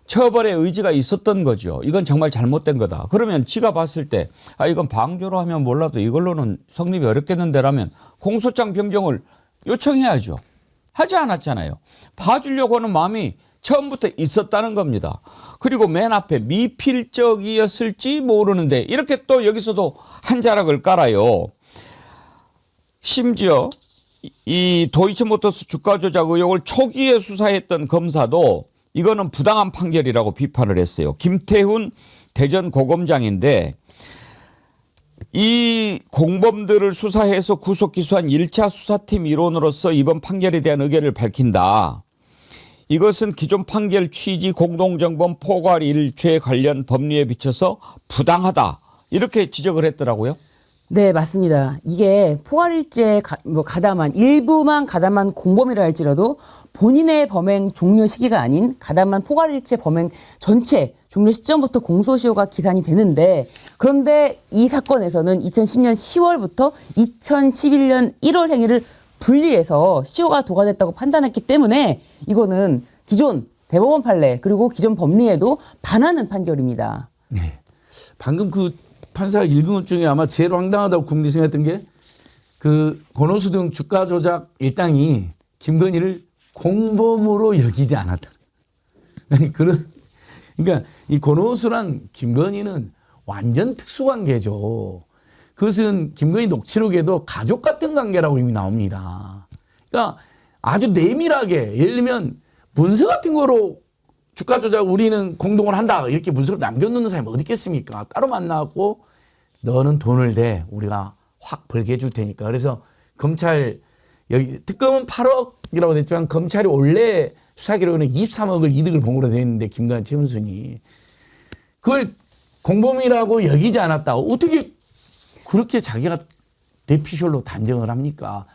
처벌의 의지가 있었던 거죠. 이건 정말 잘못된 거다. 그러면 지가 봤을 때 이건 방조로 하면 몰라도 이걸로는 성립이 어렵겠는데라면 공소장 변경을 요청해야죠. 하지 않았잖아요. 봐주려고 하는 마음이 처음부터 있었다는 겁니다. 그리고 맨 앞에 미필적이었을지 모르는데 이렇게 또 여기서도 한 자락을 깔아요. 심지어 이 도이치모터스 주가 조작 의혹을 초기에 수사했던 검사도 이거는 부당한 판결이라고 비판을 했어요. 김태훈 대전고검장인데 이 공범들을 수사해서 구속 기소한 1차 수사팀 일원으로서 이번 판결에 대한 의견을 밝힌다. 이것은 기존 판결 취지 공동정범 포괄 일죄 관련 법리에 비춰서 부당하다. 이렇게 지적을 했더라고요. 네, 맞습니다. 이게 포괄일죄 가담한 일부만 가담한 공범이라 할지라도 본인의 범행 종료 시기가 아닌 가담한 포괄일죄 범행 전체 종료 시점부터 공소시효가 기산이 되는데 그런데 이 사건에서는 2010년 10월부터 2011년 1월 행위를 분리해서 시효가 도과됐다고 판단했기 때문에 이거는 기존 대법원 판례 그리고 기존 법리에도 반하는 판결입니다. 네. 방금 그 판사가 읽은 것 중에 아마 제일 황당하다고 국민들이 생각했던 게 그 권오수 등 주가 조작 일당이 김건희를 공범으로 여기지 않았다. 아니 그러니까 이 권오수랑 김건희는 완전 특수관계죠. 그것은 김건희 녹취록에도 가족 같은 관계라고 이미 나옵니다. 그러니까 아주 내밀하게 예를 들면 문서 같은 거로 주가 조작 우리는 공동을 한다 이렇게 문서를 남겨놓는 사람이 어디 있겠습니까? 따로 만나고 너는 돈을 대 우리가 확 벌게 해줄 테니까. 그래서 검찰 여기 특검은 8억이라고 됐지만 검찰이 원래 수사기록에는 23억을 이득을 본 거로 돼 있는데 김관희 최은순이 그걸 공범이라고 여기지 않았다. 어떻게 그렇게 자기가 뇌피셜로 단정을 합니까?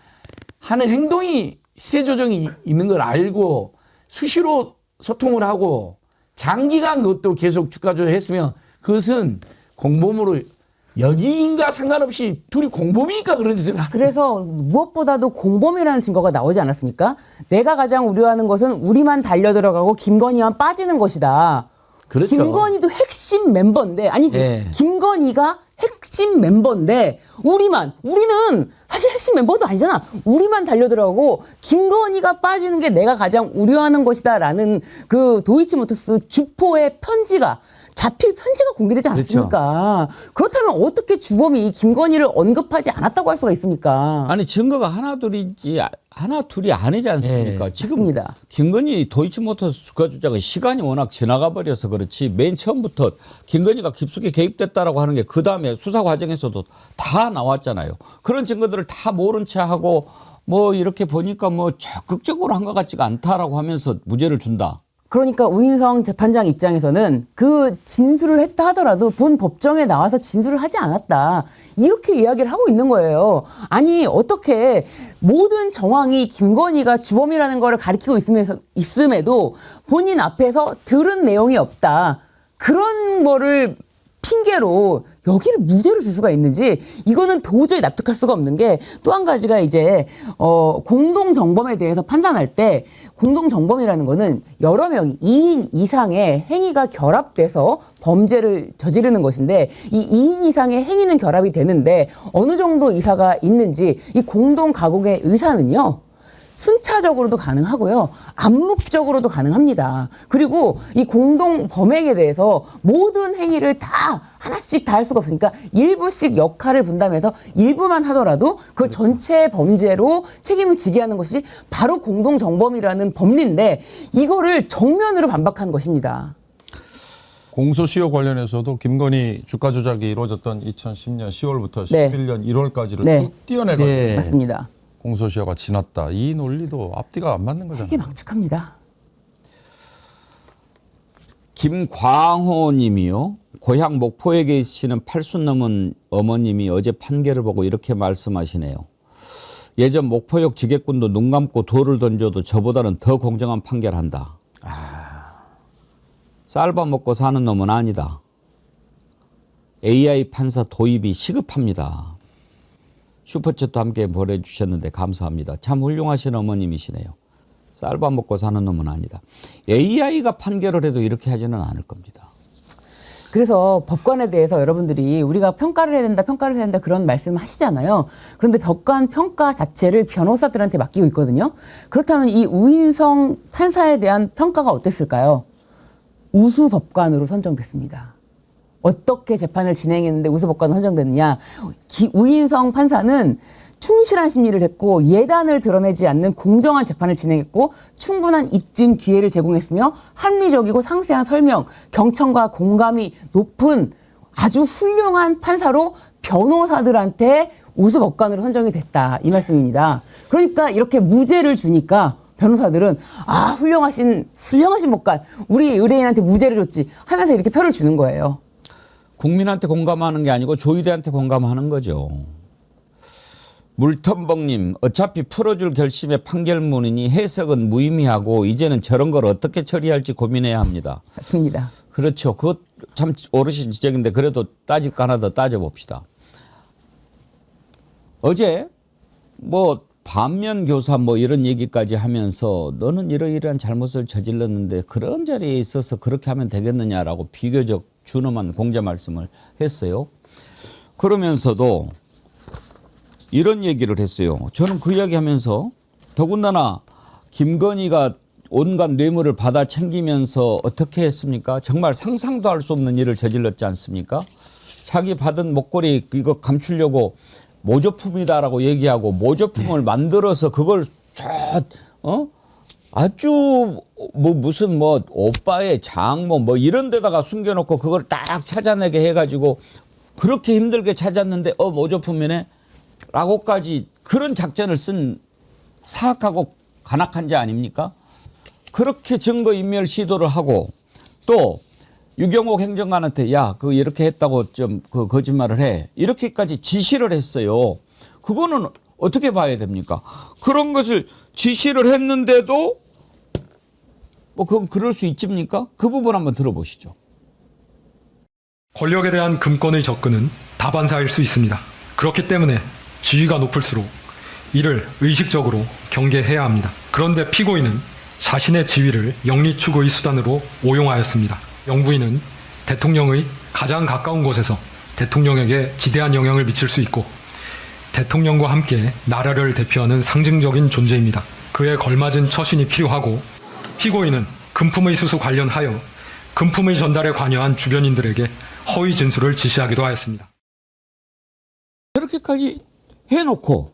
하는 행동이 시세 조정이 있는 걸 알고 수시로 소통을 하고 장기간 그것도 계속 주가 조작했으면 그것은 공범으로 여기인가 상관없이 둘이 공범이니까 그런 짓을 하는. 그래서 무엇보다도 공범이라는 증거가 나오지 않았습니까? 내가 가장 우려하는 것은 우리만 달려들어가고 김건희만 빠지는 것이다. 그렇죠. 김건희도 핵심 멤버인데 아니지. 네. 김건희가 핵심 멤버인데 우리는 사실 핵심 멤버도 아니잖아. 우리만 달려들어가고 김건희가 빠지는 게 내가 가장 우려하는 것이다라는 그 도이치모터스 주포의 편지가 자필 편지가 공개되지 않았습니까? 그렇다면 어떻게 주범이 김건희를 언급하지 않았다고 할 수가 있습니까? 아니 증거가 하나 둘이 아니지 않습니까? 네, 지금 맞습니다. 김건희 도이치모터스 주가 조작은 시간이 워낙 지나가 버려서 그렇지 맨 처음부터 김건희가 깊숙이 개입됐다라고 하는 게 그 다음에 수사 과정에서도 다 나왔잖아요. 그런 증거들을 다 모른 채 하고 뭐 이렇게 보니까 뭐 적극적으로 한 것 같지가 않다라고 하면서 무죄를 준다. 그러니까 우인성 재판장 입장에서는 그 진술을 했다 하더라도 본 법정에 나와서 진술을 하지 않았다. 이렇게 이야기를 하고 있는 거예요. 아니 어떻게 모든 정황이 김건희가 주범이라는 거를 가리키고 있음에도 본인 앞에서 들은 내용이 없다. 그런 거를 핑계로 여기를 무죄로 줄 수가 있는지 이거는 도저히 납득할 수가 없는 게 또 한 가지가 이제 공동정범에 대해서 판단할 때 공동정범이라는 거는 여러 명이 2인 이상의 행위가 결합돼서 범죄를 저지르는 것인데 이 2인 이상의 행위는 결합이 되는데 어느 정도 의사가 있는지 이 공동가공의 의사는요. 순차적으로도 가능하고요. 암묵적으로도 가능합니다. 그리고 이 공동 범행에 대해서 모든 행위를 다 하나씩 다 할 수가 없으니까 일부씩 역할을 분담해서 일부만 하더라도 그 전체 범죄로 책임을 지게 하는 것이 바로 공동 정범이라는 법리인데 이거를 정면으로 반박한 것입니다. 공소시효 관련해서도 김건희 주가 조작이 이루어졌던 2010년 10월부터 네. 11년 1월까지를 네. 쭉 띄어내가지고 네. 맞습니다. 공소시효가 지났다. 이 논리도 앞뒤가 안 맞는 거잖아요. 이게 망측합니다. 김광호 님이요. 고향 목포에 계시는 80 넘은 어머님이 어제 판결을 보고 이렇게 말씀하시네요. 예전 목포역 지게꾼도 눈 감고 돌을 던져도 저보다는 더 공정한 판결한다. 쌀밥 먹고 사는 놈은 아니다. AI 판사 도입이 시급합니다. 슈퍼챗도 함께 보내주셨는데 감사합니다. 참 훌륭하신 어머님이시네요. 쌀밥 먹고 사는 놈은 아니다. AI가 판결을 해도 이렇게 하지는 않을 겁니다. 그래서 법관에 대해서 여러분들이 우리가 평가를 해야 된다 그런 말씀 하시잖아요. 그런데 법관 평가 자체를 변호사들한테 맡기고 있거든요. 그렇다면 이 우인성 판사에 대한 평가가 어땠을까요? 우수 법관으로 선정됐습니다. 어떻게 재판을 진행했는데 우수 법관으로 선정됐느냐. 우인성 판사는 충실한 심리를 했고 예단을 드러내지 않는 공정한 재판을 진행했고 충분한 입증 기회를 제공했으며 합리적이고 상세한 설명, 경청과 공감이 높은 아주 훌륭한 판사로 변호사들한테 우수 법관으로 선정이 됐다. 이 말씀입니다. 그러니까 이렇게 무죄를 주니까 변호사들은 아 훌륭하신 법관, 우리 의뢰인한테 무죄를 줬지 하면서 이렇게 표를 주는 거예요. 국민한테 공감하는 게 아니고 조의대한테 공감하는 거죠. 물텀벅님, 어차피 풀어줄 결심의 판결문이니 해석은 무의미하고 이제는 저런 걸 어떻게 처리할지 고민해야 합니다. 맞습니다. 그렇죠. 그것 참 어르신 지적인데 그래도 따질 거 하나 더 따져봅시다. 어제 뭐 반면 교사 뭐 이런 얘기까지 하면서 너는 이러이러한 잘못을 저질렀는데 그런 자리에 있어서 그렇게 하면 되겠느냐라고 비교적 준엄한 공자 말씀을 했어요. 그러면서도 이런 얘기를 했어요. 저는 그 이야기 하면서 더군다나 김건희가 온갖 뇌물을 받아 챙기면서 어떻게 했습니까? 정말 상상도 할 수 없는 일을 저질렀지 않습니까? 자기 받은 목걸이 이거 감추려고 모조품이다라고 얘기하고 모조품을 만들어서 그걸 아주 뭐 무슨 뭐 오빠의 장모 뭐 이런 데다가 숨겨놓고 그걸 딱 찾아내게 해가지고 그렇게 힘들게 찾았는데 모조품이네 라고까지 그런 작전을 쓴 사악하고 간악한 자 아닙니까? 그렇게 증거인멸 시도를 하고 또 유경옥 행정관한테 야, 그 이렇게 했다고 좀 그 거짓말을 해. 이렇게까지 지시를 했어요. 그거는 어떻게 봐야 됩니까? 그런 것을 지시를 했는데도 뭐 그건 그럴 수 있습니까? 그 부분 한번 들어보시죠. 권력에 대한 금권의 접근은 다반사일 수 있습니다. 그렇기 때문에 지위가 높을수록 이를 의식적으로 경계해야 합니다. 그런데 피고인은 자신의 지위를 영리추구의 수단으로 오용하였습니다. 영부인은 대통령의 가장 가까운 곳에서 대통령에게 지대한 영향을 미칠 수 있고 대통령과 함께 나라를 대표하는 상징적인 존재입니다. 그에 걸맞은 처신이 필요하고 피고인은 금품의 수수 관련하여 금품의 전달에 관여한 주변인들에게 허위 진술을 지시하기도 하였습니다. 이렇게까지 해놓고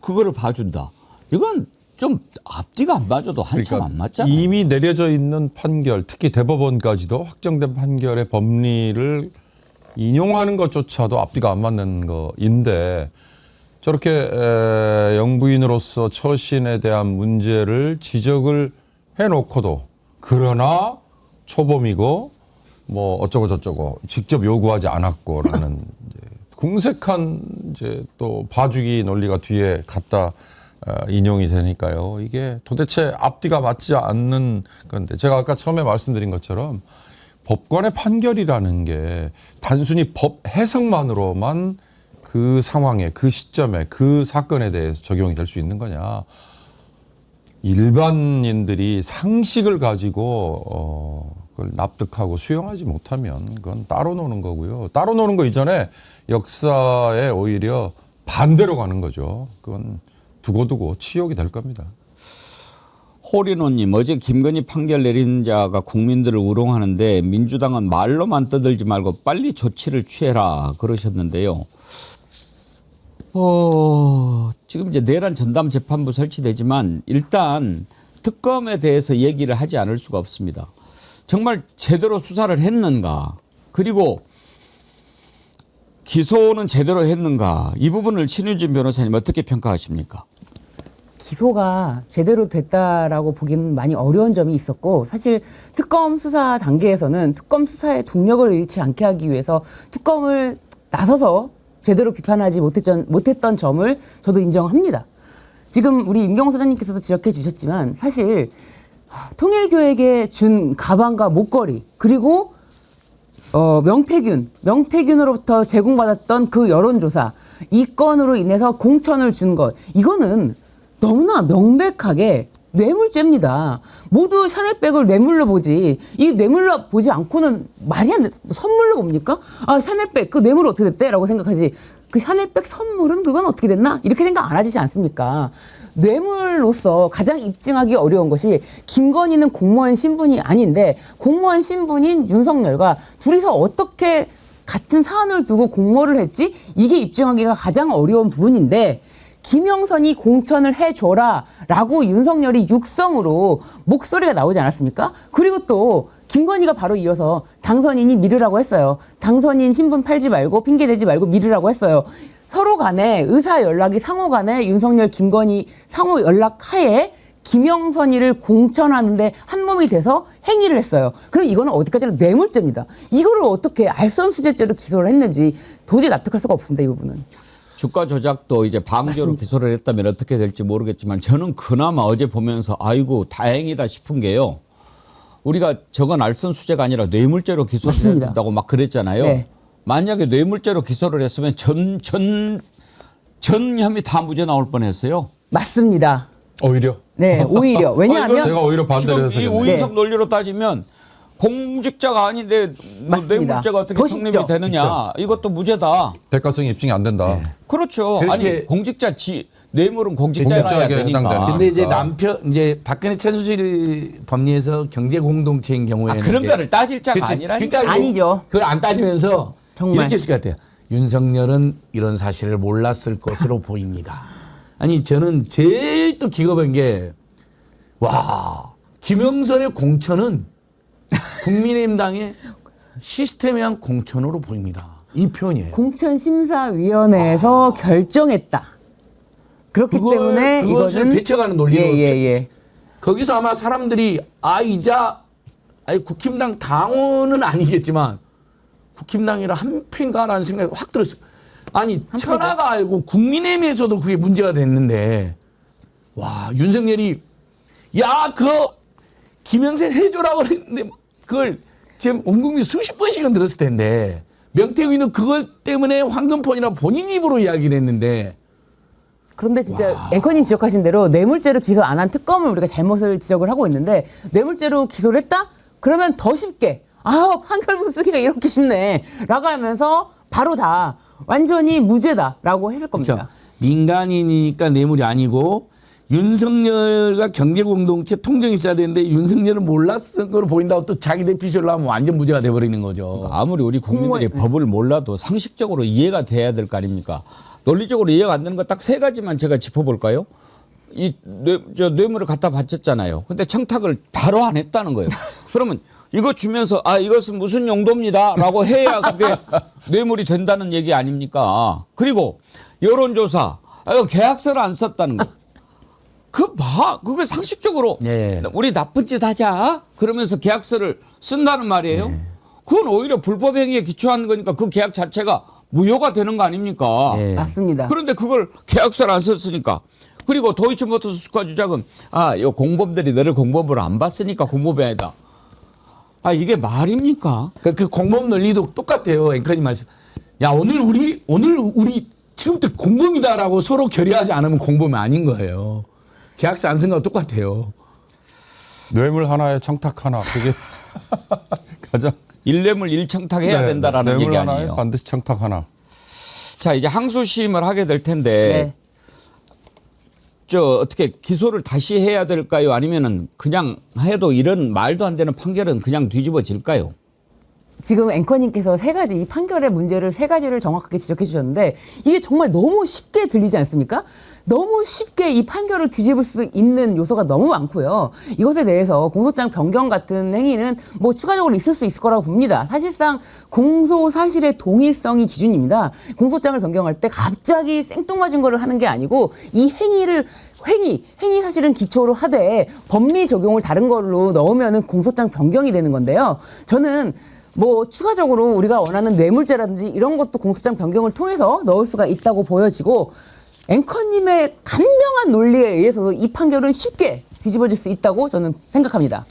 그거를 봐준다. 이건 좀 앞뒤가 안 맞아도 한참 안 맞잖아요. 이미 내려져 있는 판결, 특히 대법원까지도 확정된 판결의 법리를 인용하는 것조차도 앞뒤가 안 맞는 거인데 저렇게 영부인으로서 처신에 대한 문제를 지적을 해놓고도 그러나 초범이고 뭐 어쩌고 저쩌고 직접 요구하지 않았고라는 이제 궁색한 이제 또 봐주기 논리가 뒤에 갖다 인용이 되니까요. 이게 도대체 앞뒤가 맞지 않는 건데 제가 아까 처음에 말씀드린 것처럼 법관의 판결이라는 게 단순히 법 해석만으로만 그 상황에 그 시점에 그 사건에 대해서 적용이 될 수 있는 거냐. 일반인들이 상식을 가지고 그걸 납득하고 수용하지 못하면 그건 따로 노는 거고요. 따로 노는 거 이전에 역사에 오히려 반대로 가는 거죠. 그건 두고두고 치욕이 될 겁니다. 호리노님, 어제 김건희 판결 내린 자가 국민들을 우롱하는데 민주당은 말로만 떠들지 말고 빨리 조치를 취해라 그러셨는데요. 지금 이제 내란 전담 재판부 설치되지만 일단 특검에 대해서 얘기를 하지 않을 수가 없습니다. 정말 제대로 수사를 했는가, 그리고 기소는 제대로 했는가, 이 부분을 신윤진 변호사님 어떻게 평가하십니까? 기소가 제대로 됐다라고 보기는 많이 어려운 점이 있었고, 사실 특검 수사 단계에서는 특검 수사의 동력을 잃지 않게 하기 위해서 특검을 나서서 제대로 비판하지 못했던 점을 저도 인정합니다. 지금 우리 임경호 소장님께서도 지적해 주셨지만 사실 통일교에게 준 가방과 목걸이, 그리고 명태균으로부터 제공받았던 그 여론조사, 이 건으로 인해서 공천을 준 것, 이거는 너무나 명백하게 뇌물죄입니다. 모두 샤넬백을 뇌물로 보지, 이 뇌물로 보지 않고는 말이 안 돼. 선물로 봅니까? 아, 샤넬백 그 뇌물 어떻게 됐대? 라고 생각하지. 그 샤넬백 선물은 그건 어떻게 됐나? 이렇게 생각 안 하시지 않습니까? 뇌물로서 가장 입증하기 어려운 것이, 김건희는 공무원 신분이 아닌데 공무원 신분인 윤석열과 둘이서 어떻게 같은 사안을 두고 공모를 했지? 이게 입증하기가 가장 어려운 부분인데, 김영선이 공천을 해줘라 라고 윤석열이 육성으로 목소리가 나오지 않았습니까? 그리고 또 김건희가 바로 이어서 당선인이 미르라고 했어요. 당선인 신분 팔지 말고 핑계대지 말고 미르라고 했어요. 서로 간에 의사 연락이 상호 간에 윤석열, 김건희 상호 연락 하에 김영선이를 공천하는데 한몸이 돼서 행위를 했어요. 그럼 이거는 어디까지나 뇌물죄입니다. 이거를 어떻게 알선수재죄로 기소를 했는지 도저히 납득할 수가 없습니다, 이 부분은. 주가 조작도 이제 방조로 기소를 했다면 어떻게 될지 모르겠지만, 저는 그나마 어제 보면서 아이고 다행이다 싶은 게요. 우리가 저건 알선수재가 아니라 뇌물죄로 기소를 해야 맞습니다. 된다고 막 그랬잖아요. 네. 만약에 뇌물죄로 기소를 했으면 전 혐의 다 무죄 나올 뻔했어요. 맞습니다. 오히려 네, 오히려. 왜냐하면 제가 오히려 반대로 지금 이 해석했네요. 우윤석 논리로 따지면 공직자가 아닌데 뭐 맞습니다. 뇌물죄가 어떻게 더 성립이 쉽죠. 되느냐. 이것도 무죄다. 대가성이 입증이 안 된다. 그렇죠. 그렇게 아니 공직자 뇌물은 공직자여야 공직자에게 되니까. 해당되는. 근데 이제 그러니까. 이제 박근혜 최순실 법리에서 경제 공동체인 경우에는 그런 이제 거를 따질 자가 그치. 아니라니까. 그러니까 아니죠. 그걸 안 따지면서 정말. 이렇게 했을 것 같아요. 윤석열은 이런 사실을 몰랐을 것으로 보입니다. 아니 저는 제일 또 기겁한 게, 와, 김영선의 공천은 국민의힘당의 시스템에 의한 공천으로 보입니다. 이 표현이에요. 공천심사위원회에서 결정했다. 그렇기 때문에 그것을 이거는 배척하는 논리로 예. 거기서 아마 사람들이 국힘당 당원은 아니겠지만 국힘당이라 한패인가라는 생각이 확 들었어요. 아니 천하가 알고 국민의힘에서도 그게 문제가 됐는데, 와, 윤석열이 김영선 해줘라고 그랬는데 그걸 지금 온 국민 수십 번씩은 들었을 텐데, 명태균은 그것 때문에 황금폰이라 본인 입으로 이야기를 했는데, 그런데 진짜 앵커님 지적하신 대로 뇌물죄로 기소 안 한 특검을 우리가 잘못을 지적을 하고 있는데, 뇌물죄로 기소를 했다? 그러면 더 쉽게 판결문 쓰기가 이렇게 쉽네 라고 하면서 바로 다 완전히 무죄다라고 했을 겁니다. 그렇죠. 민간인이니까 뇌물이 아니고 윤석열과 경제공동체 통정이 있어야 되는데 윤석열은 몰랐을 거로 보인다고 또 자기 대피쇼를 하면 완전 무죄가 돼버리는 거죠. 아무리 우리 국민들이 법을 몰라도 상식적으로 이해가 돼야 될 거 아닙니까? 논리적으로 이해가 안 되는 거 딱 3가지만 제가 짚어볼까요? 이 뇌물을 갖다 바쳤잖아요. 근데 청탁을 바로 안 했다는 거예요. 그러면 이거 주면서 이것은 무슨 용도입니다라고 해야 그게 뇌물이 된다는 얘기 아닙니까? 그리고 여론조사, 계약서를 안 썼다는 거. 그거 상식적으로 네. 우리 나쁜 짓 하자 그러면서 계약서를 쓴다는 말이에요. 그건 오히려 불법 행위에 기초한 거니까 그 계약 자체가 무효가 되는 거 아닙니까? 네. 맞습니다. 그런데 그걸 계약서를 안 썼으니까. 그리고 도이치모터스 수가주작은 요 공범들이 너를 공범으로 안 봤으니까 공범이 아니다. 이게 말입니까? 그 공범 논리도 똑같아요. 앵커님 말씀. 야, 오늘 우리 지금부터 공범이다라고 서로 결의하지 않으면 공범이 아닌 거예요. 계약서 안 쓴 거랑 똑같아요. 뇌물 하나에 청탁 하나 그게 가장 일뇌물 일청탁해야 된다라는 뇌물 얘기 하나에 아니에요. 반드시 청탁 하나. 자, 이제 항소심을 하게 될 텐데 네. 어떻게 기소를 다시 해야 될까요? 아니면은 그냥 해도 이런 말도 안 되는 판결은 그냥 뒤집어질까요? 지금 앵커님께서 이 판결의 문제를 3가지를 정확하게 지적해 주셨는데 이게 정말 너무 쉽게 들리지 않습니까? 너무 쉽게 이 판결을 뒤집을 수 있는 요소가 너무 많고요. 이것에 대해서 공소장 변경 같은 행위는 뭐 추가적으로 있을 수 있을 거라고 봅니다. 사실상 공소 사실의 동일성이 기준입니다. 공소장을 변경할 때 갑자기 생뚱맞은 거를 하는 게 아니고 이 행위 사실은 기초로 하되 법리 적용을 다른 걸로 넣으면은 공소장 변경이 되는 건데요. 저는 뭐 추가적으로 우리가 원하는 뇌물죄라든지 이런 것도 공소장 변경을 통해서 넣을 수가 있다고 보여지고 앵커님의 간명한 논리에 의해서도 이 판결은 쉽게 뒤집어질 수 있다고 저는 생각합니다.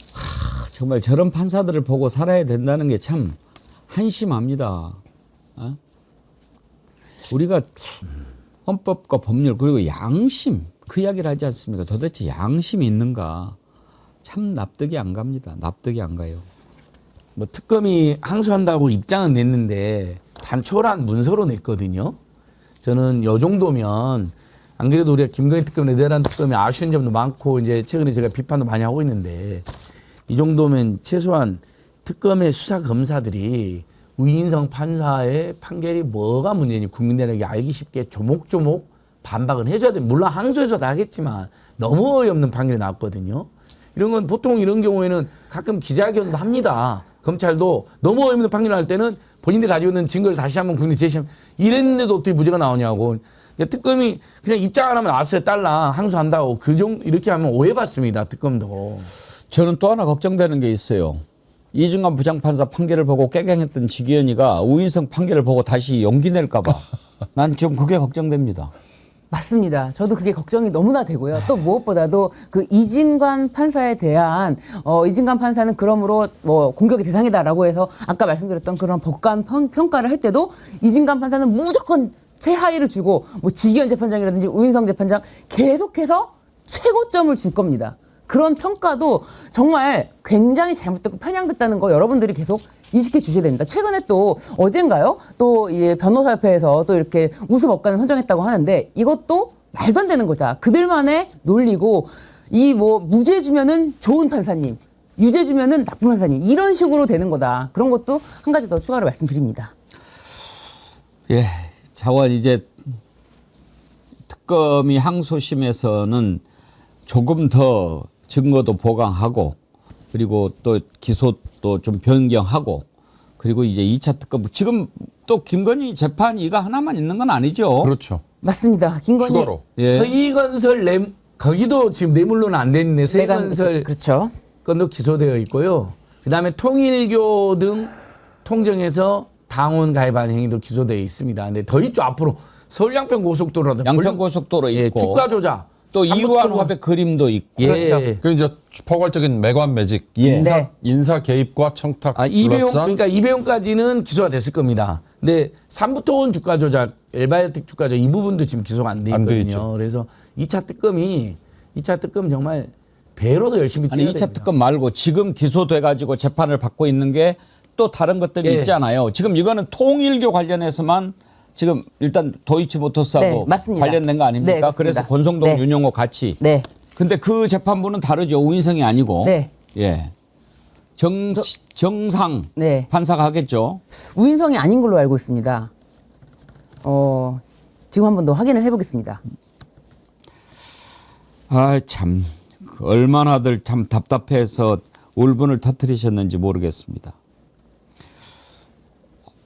정말 저런 판사들을 보고 살아야 된다는 게 참 한심합니다. 우리가 헌법과 법률 그리고 양심 그 이야기를 하지 않습니까? 도대체 양심이 있는가? 참 납득이 안 갑니다. 납득이 안 가요. 뭐 특검이 항소한다고 입장은 냈는데 단촐한 문서로 냈거든요. 저는 요 정도면 안 그래도 우리가 김건희 특검, 레드란 특검이 아쉬운 점도 많고 이제 최근에 제가 비판도 많이 하고 있는데 이 정도면 최소한 특검의 수사 검사들이 우인성 판사의 판결이 뭐가 문제인지 국민들에게 알기 쉽게 조목조목 반박은 해줘야 됩니다. 물론 항소해서 다 하겠지만 너무 어이없는 판결이 나왔거든요. 이런 건 보통 이런 경우에는 가끔 기자회견도 합니다. 검찰도 너무 어이없는 판결을 할 때는 본인들이 가지고 있는 증거를 다시 한번 국민에 제시하면 이랬는데도 어떻게 무죄가 나오냐고. 그러니까 특검이 그냥 입장 안 하면 알았어요. 딸랑 항소한다고. 이렇게 하면 오해받습니다. 특검도. 저는 또 하나 걱정되는 게 있어요. 이중관 부장판사 판결을 보고 깨갱했던 지기현이가 우인성 판결을 보고 다시 용기 낼까 봐. 난 지금 그게 걱정됩니다. 맞습니다. 저도 그게 걱정이 너무나 되고요. 또 무엇보다도 그 이진관 판사에 대한 이진관 판사는 그러므로 뭐 공격의 대상이다라고 해서 아까 말씀드렸던 그런 법관 평가를 할 때도 이진관 판사는 무조건 최하위를 주고 뭐 지기현 재판장이라든지 우인성 재판장 계속해서 최고점을 줄 겁니다. 그런 평가도 정말 굉장히 잘못됐고 편향됐다는 거 여러분들이 계속 인식해 주셔야 됩니다. 최근에 또 어젠가요? 또 변호사협회에서 또 이렇게 우수 법관을 선정했다고 하는데 이것도 말도 안 되는 거다. 그들만의 논리고 이 뭐 무죄 주면은 좋은 판사님, 유죄 주면은 나쁜 판사님 이런 식으로 되는 거다. 그런 것도 한 가지 더 추가로 말씀드립니다. 예, 자원 이제 특검이 항소심에서는 조금 더 증거도 보강하고 그리고 또 기소도 좀 변경하고 그리고 이제 2차 특검 지금 또 김건희 재판 이거 하나만 있는 건 아니죠. 그렇죠. 맞습니다. 김건희 추가로. 예. 서희건설 거기도 지금 뇌물로는 안 됐는데 서희건설 그렇죠. 건도 기소되어 있고요. 그다음에 통일교 등 통정에서 당원 가입한 행위도 기소되어 있습니다. 근데 더 있죠. 앞으로 서울 양평고속도로라든 양평고속도로 예, 있고 주가 조작. 또 이완 화백 그림도 있고 예. 그 이제 포괄적인 매관 매직, 예. 네. 인사 개입과 청탁 이배용 둘러싼 그러니까 이배용까지는 기소가 됐을 겁니다. 근데 삼부토원 주가 조작, 엘바이오틱 주가 조작 이 부분도 지금 기소가 안 돼 안 돼 있거든요. 있죠. 그래서 2차 특검 정말 배로도 열심히 아니 뛰어야 2차 됩니다. 특검 말고 지금 기소돼 가지고 재판을 받고 있는 게 또 다른 것들이 예. 있잖아요. 지금 이거는 통일교 관련해서만 지금 일단 도이치모터스하고 네, 맞습니다. 관련된 거 아닙니까? 네, 그렇습니다. 그래서 권성동, 네. 윤용호 같이. 네. 근데 그 재판부는 다르죠. 우인성이 아니고. 네. 예. 정상 네. 판사가 하겠죠. 우인성이 아닌 걸로 알고 있습니다. 지금 한 번 더 확인을 해보겠습니다. 아, 참. 얼마나들 참 답답해서 울분을 터뜨리셨는지 모르겠습니다.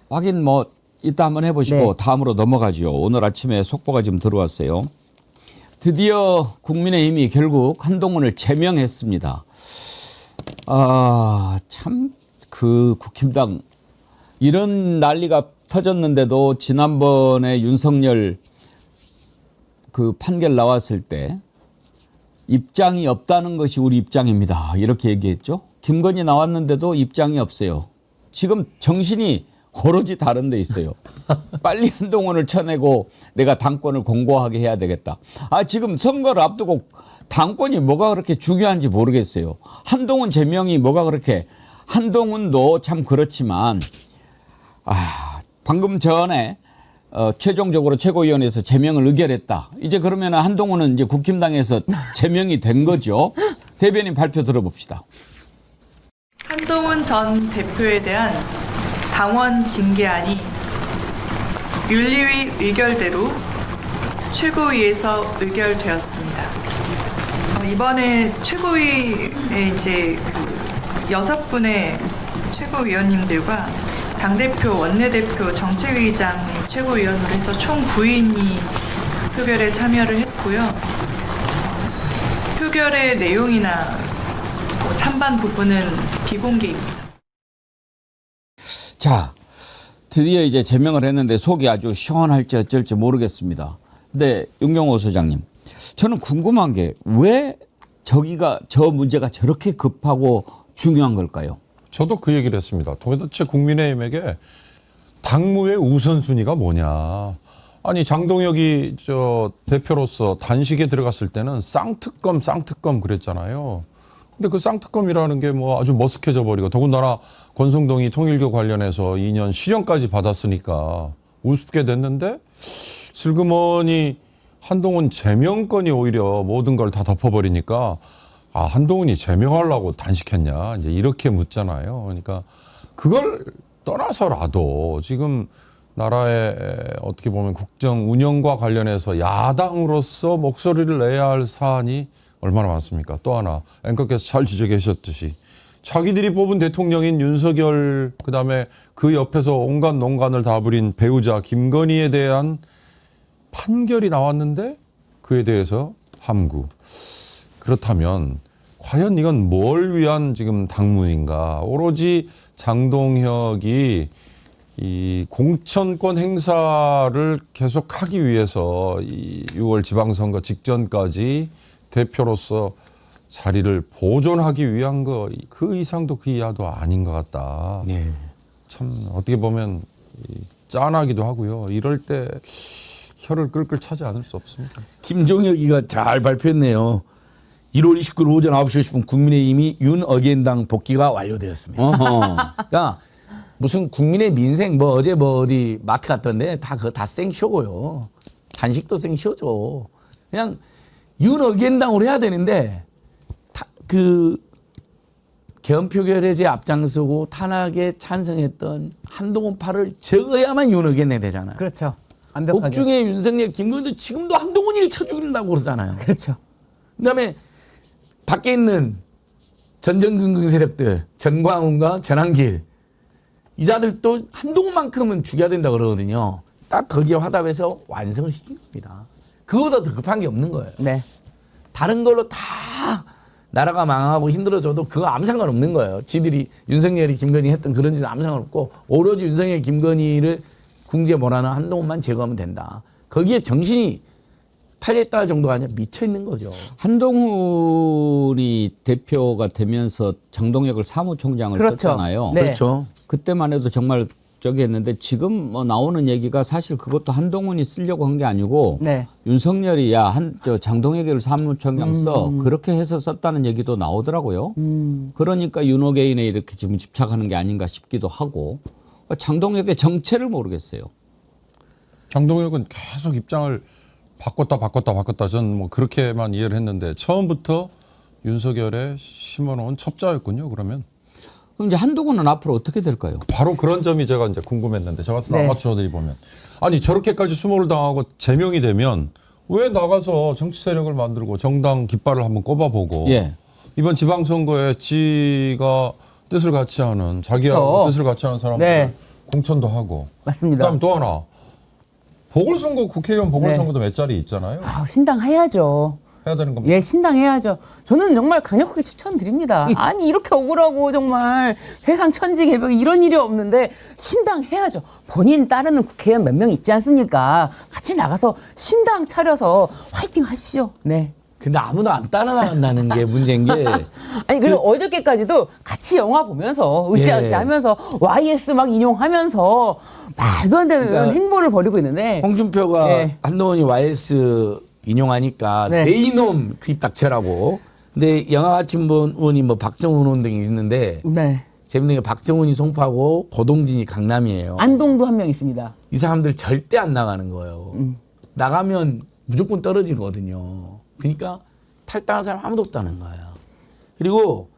확인 이따 한번 해보시고 네. 다음으로 넘어가죠. 오늘 아침에 속보가 지금 들어왔어요. 드디어 국민의힘이 결국 한동훈을 제명했습니다. 참 그 국힘당 이런 난리가 터졌는데도 지난번에 윤석열 그 판결 나왔을 때 입장이 없다는 것이 우리 입장입니다. 이렇게 얘기했죠. 김건희 나왔는데도 입장이 없어요. 지금 정신이 오로지 다른 데 있어요. 빨리 한동훈을 쳐내고 내가 당권을 공고하게 해야 되겠다. 지금 선거를 앞두고 당권이 뭐가 그렇게 중요한지 모르겠어요. 한동훈 제명이 뭐가 그렇게, 한동훈도 참 그렇지만 방금 전에 최종적으로 최고위원회에서 제명을 의결했다. 이제 그러면 한동훈은 이제 국힘당에서 제명이 된 거죠. 대변인 발표 들어봅시다. 한동훈 전 대표에 대한 당원 징계안이 윤리위 의결대로 최고위에서 의결되었습니다. 이번에 최고위에 이제 그 6분의 최고위원님들과 당대표, 원내대표, 정책위의장이 최고위원으로 해서 총 9인이 표결에 참여를 했고요. 표결의 내용이나 찬반 부분은 비공개입니다. 자, 드디어 이제 제명을 했는데 속이 아주 시원할지 어쩔지 모르겠습니다. 근데 윤경호 소장님, 저는 궁금한 게 왜 저 문제가 저렇게 급하고 중요한 걸까요? 저도 그 얘기를 했습니다. 도대체 국민의힘에게 당무의 우선순위가 뭐냐. 아니 장동혁이 대표로서 단식에 들어갔을 때는 쌍특검 그랬잖아요. 근데 그 쌍특검이라는 게 뭐 아주 머쓱해져 버리고, 더군다나 권성동이 통일교 관련해서 2년 실형까지 받았으니까 우습게 됐는데, 슬그머니 한동훈 제명건이 오히려 모든 걸 다 덮어버리니까 한동훈이 제명하려고 단식했냐 이제 이렇게 묻잖아요. 그러니까 그걸 떠나서라도 지금 나라의 어떻게 보면 국정 운영과 관련해서 야당으로서 목소리를 내야 할 사안이 얼마나 많습니까? 또 하나 앵커께서 잘 지적해 주셨듯이 자기들이 뽑은 대통령인 윤석열, 그다음에 그 옆에서 온갖 농간을 다 부린 배우자 김건희에 대한 판결이 나왔는데 그에 대해서 함구. 그렇다면 과연 이건 뭘 위한 지금 당무인가? 오로지 장동혁이 이 공천권 행사를 계속하기 위해서 이 6월 지방선거 직전까지 대표로서 자리를 보존하기 위한 거, 그 이상도 그 이하도 아닌 것 같다. 네. 참 어떻게 보면 짠하기도 하고요. 이럴 때 혀를 끌끌 차지 않을 수 없습니다. 김종혁이가 잘 발표했네요. 1월 29일 오전 9시 50분 국민의힘이 윤어겐당 복귀가 완료되었습니다. 그러니까 무슨 국민의 민생 뭐 어제 뭐 어디 마트 갔던데 다 그거 다 생쇼고요. 단식도 생쇼죠. 그냥 윤어겐당으로 해야 되는데 그 개헌 표결에 앞장서고 탄핵에 찬성했던 한동훈 팔을 적어야만 윤어겐당 되잖아요. 그렇죠. 완벽하게. 옥중에 윤석열, 김건희도 지금도 한동훈이를 쳐 죽인다고 그러잖아요. 그렇죠. 그다음에 밖에 있는 전전긍긍 세력들, 전광훈과 전한길, 이자들도 한동훈만큼은 죽여야 된다 그러거든요. 딱 거기에 화답해서 완성을 시킨 겁니다. 그거보다 더 급한 게 없는 거예요. 네. 다른 걸로 다 나라가 망하고 힘들어져도 그거 아무 상관없는 거예요. 지들이 윤석열이 김건희 했던 그런 짓은 아무 상관없고, 오로지 윤석열 김건희를 궁지에 몰아넣은 한동훈만 제거하면 된다. 거기에 정신이 팔렸다 정도가 아니라 미쳐 있는 거죠. 한동훈이 대표가 되면서 장동혁을 사무총장을 그렇죠. 썼잖아요. 네. 그렇죠. 그때만 해도 정말 저기 했는데 지금 뭐 나오는 얘기가 사실 그것도 한동훈이 쓰려고 한 게 아니고 네. 윤석열이 저 장동혁을 사무총장 써 그렇게 해서 썼다는 얘기도 나오더라고요. 그러니까 윤호개인에 이렇게 지금 집착하는 게 아닌가 싶기도 하고, 장동혁의 정체를 모르겠어요. 장동혁은 계속 입장을 바꿨다. 전 뭐 그렇게만 이해를 했는데 처음부터 윤석열에 심어놓은 첩자였군요. 그러면 그럼 이제 한동훈은 앞으로 어떻게 될까요? 바로 그런 점이 제가 이제 궁금했는데, 저 같은 네. 아마추어들이 보면 아니 저렇게까지 수모를 당하고 제명이 되면 왜 나가서 정치 세력을 만들고 정당 깃발을 한번 꼽아보고 예. 이번 지방선거에 지가 뜻을 같이 하는, 자기하고 그렇죠. 뜻을 같이 하는 사람들 네. 공천도 하고, 맞습니다. 그다음 또 하나 보궐선거 국회의원 보궐선거도 몇 자리 있잖아요. 아, 신당해야죠. 해야 되는 겁니다. 예, 신당해야죠. 저는 정말 강력하게 추천드립니다. 아니 이렇게 억울하고 정말 세상 천지개벽 이런 일이 없는데 신당해야죠. 본인 따르는 국회의원 몇 명 있지 않습니까? 같이 나가서 신당 차려서 화이팅 하십시오. 네. 근데 아무도 안 따라나간다는 게 문제인 게 아니 그리고 어저께까지도 같이 영화 보면서 으쌰으쌰 하면서 YS 막 인용하면서 말도 안 되는 그러니까 행보를 벌이고 있는데 홍준표가 네. 한동훈이 YS 인용하니까 네. 내 이놈 그 입 닥쳐라고. 근데 영화아침본이 뭐 박정훈 의원 등이 있는데 네. 재밌는 게 박정훈이 송파고 고동진이 강남이에요. 안동도 한 명 있습니다. 이 사람들 절대 안 나가는 거예요. 나가면 무조건 떨어지거든요. 그러니까 탈당한 사람 아무도 없다는 거예요. 그리고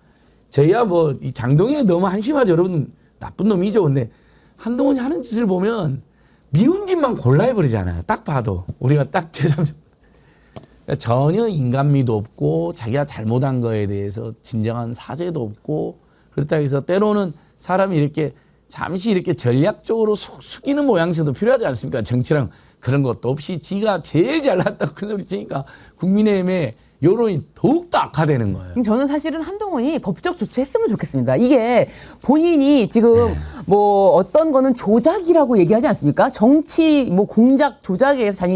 저희야 뭐 이 장동혁이 너무 한심하죠. 여러분 나쁜 놈이죠. 근데 한동훈이 하는 짓을 보면 미운 짓만 골라 해버리잖아요. 딱 봐도 우리가 딱 제3 전혀 인간미도 없고 자기가 잘못한 거에 대해서 진정한 사죄도 없고 그렇다고 해서 때로는 사람이 이렇게 잠시 이렇게 전략적으로 숙이는 모양새도 필요하지 않습니까? 정치랑 그런 것도 없이 지가 제일 잘났다고 큰 소리 치니까 국민의힘의 여론이 더욱더 악화되는 거예요. 저는 사실은 한동훈이 법적 조치했으면 좋겠습니다. 이게 본인이 지금 뭐 어떤 거는 조작이라고 얘기하지 않습니까? 정치 뭐 공작 조작에 의해서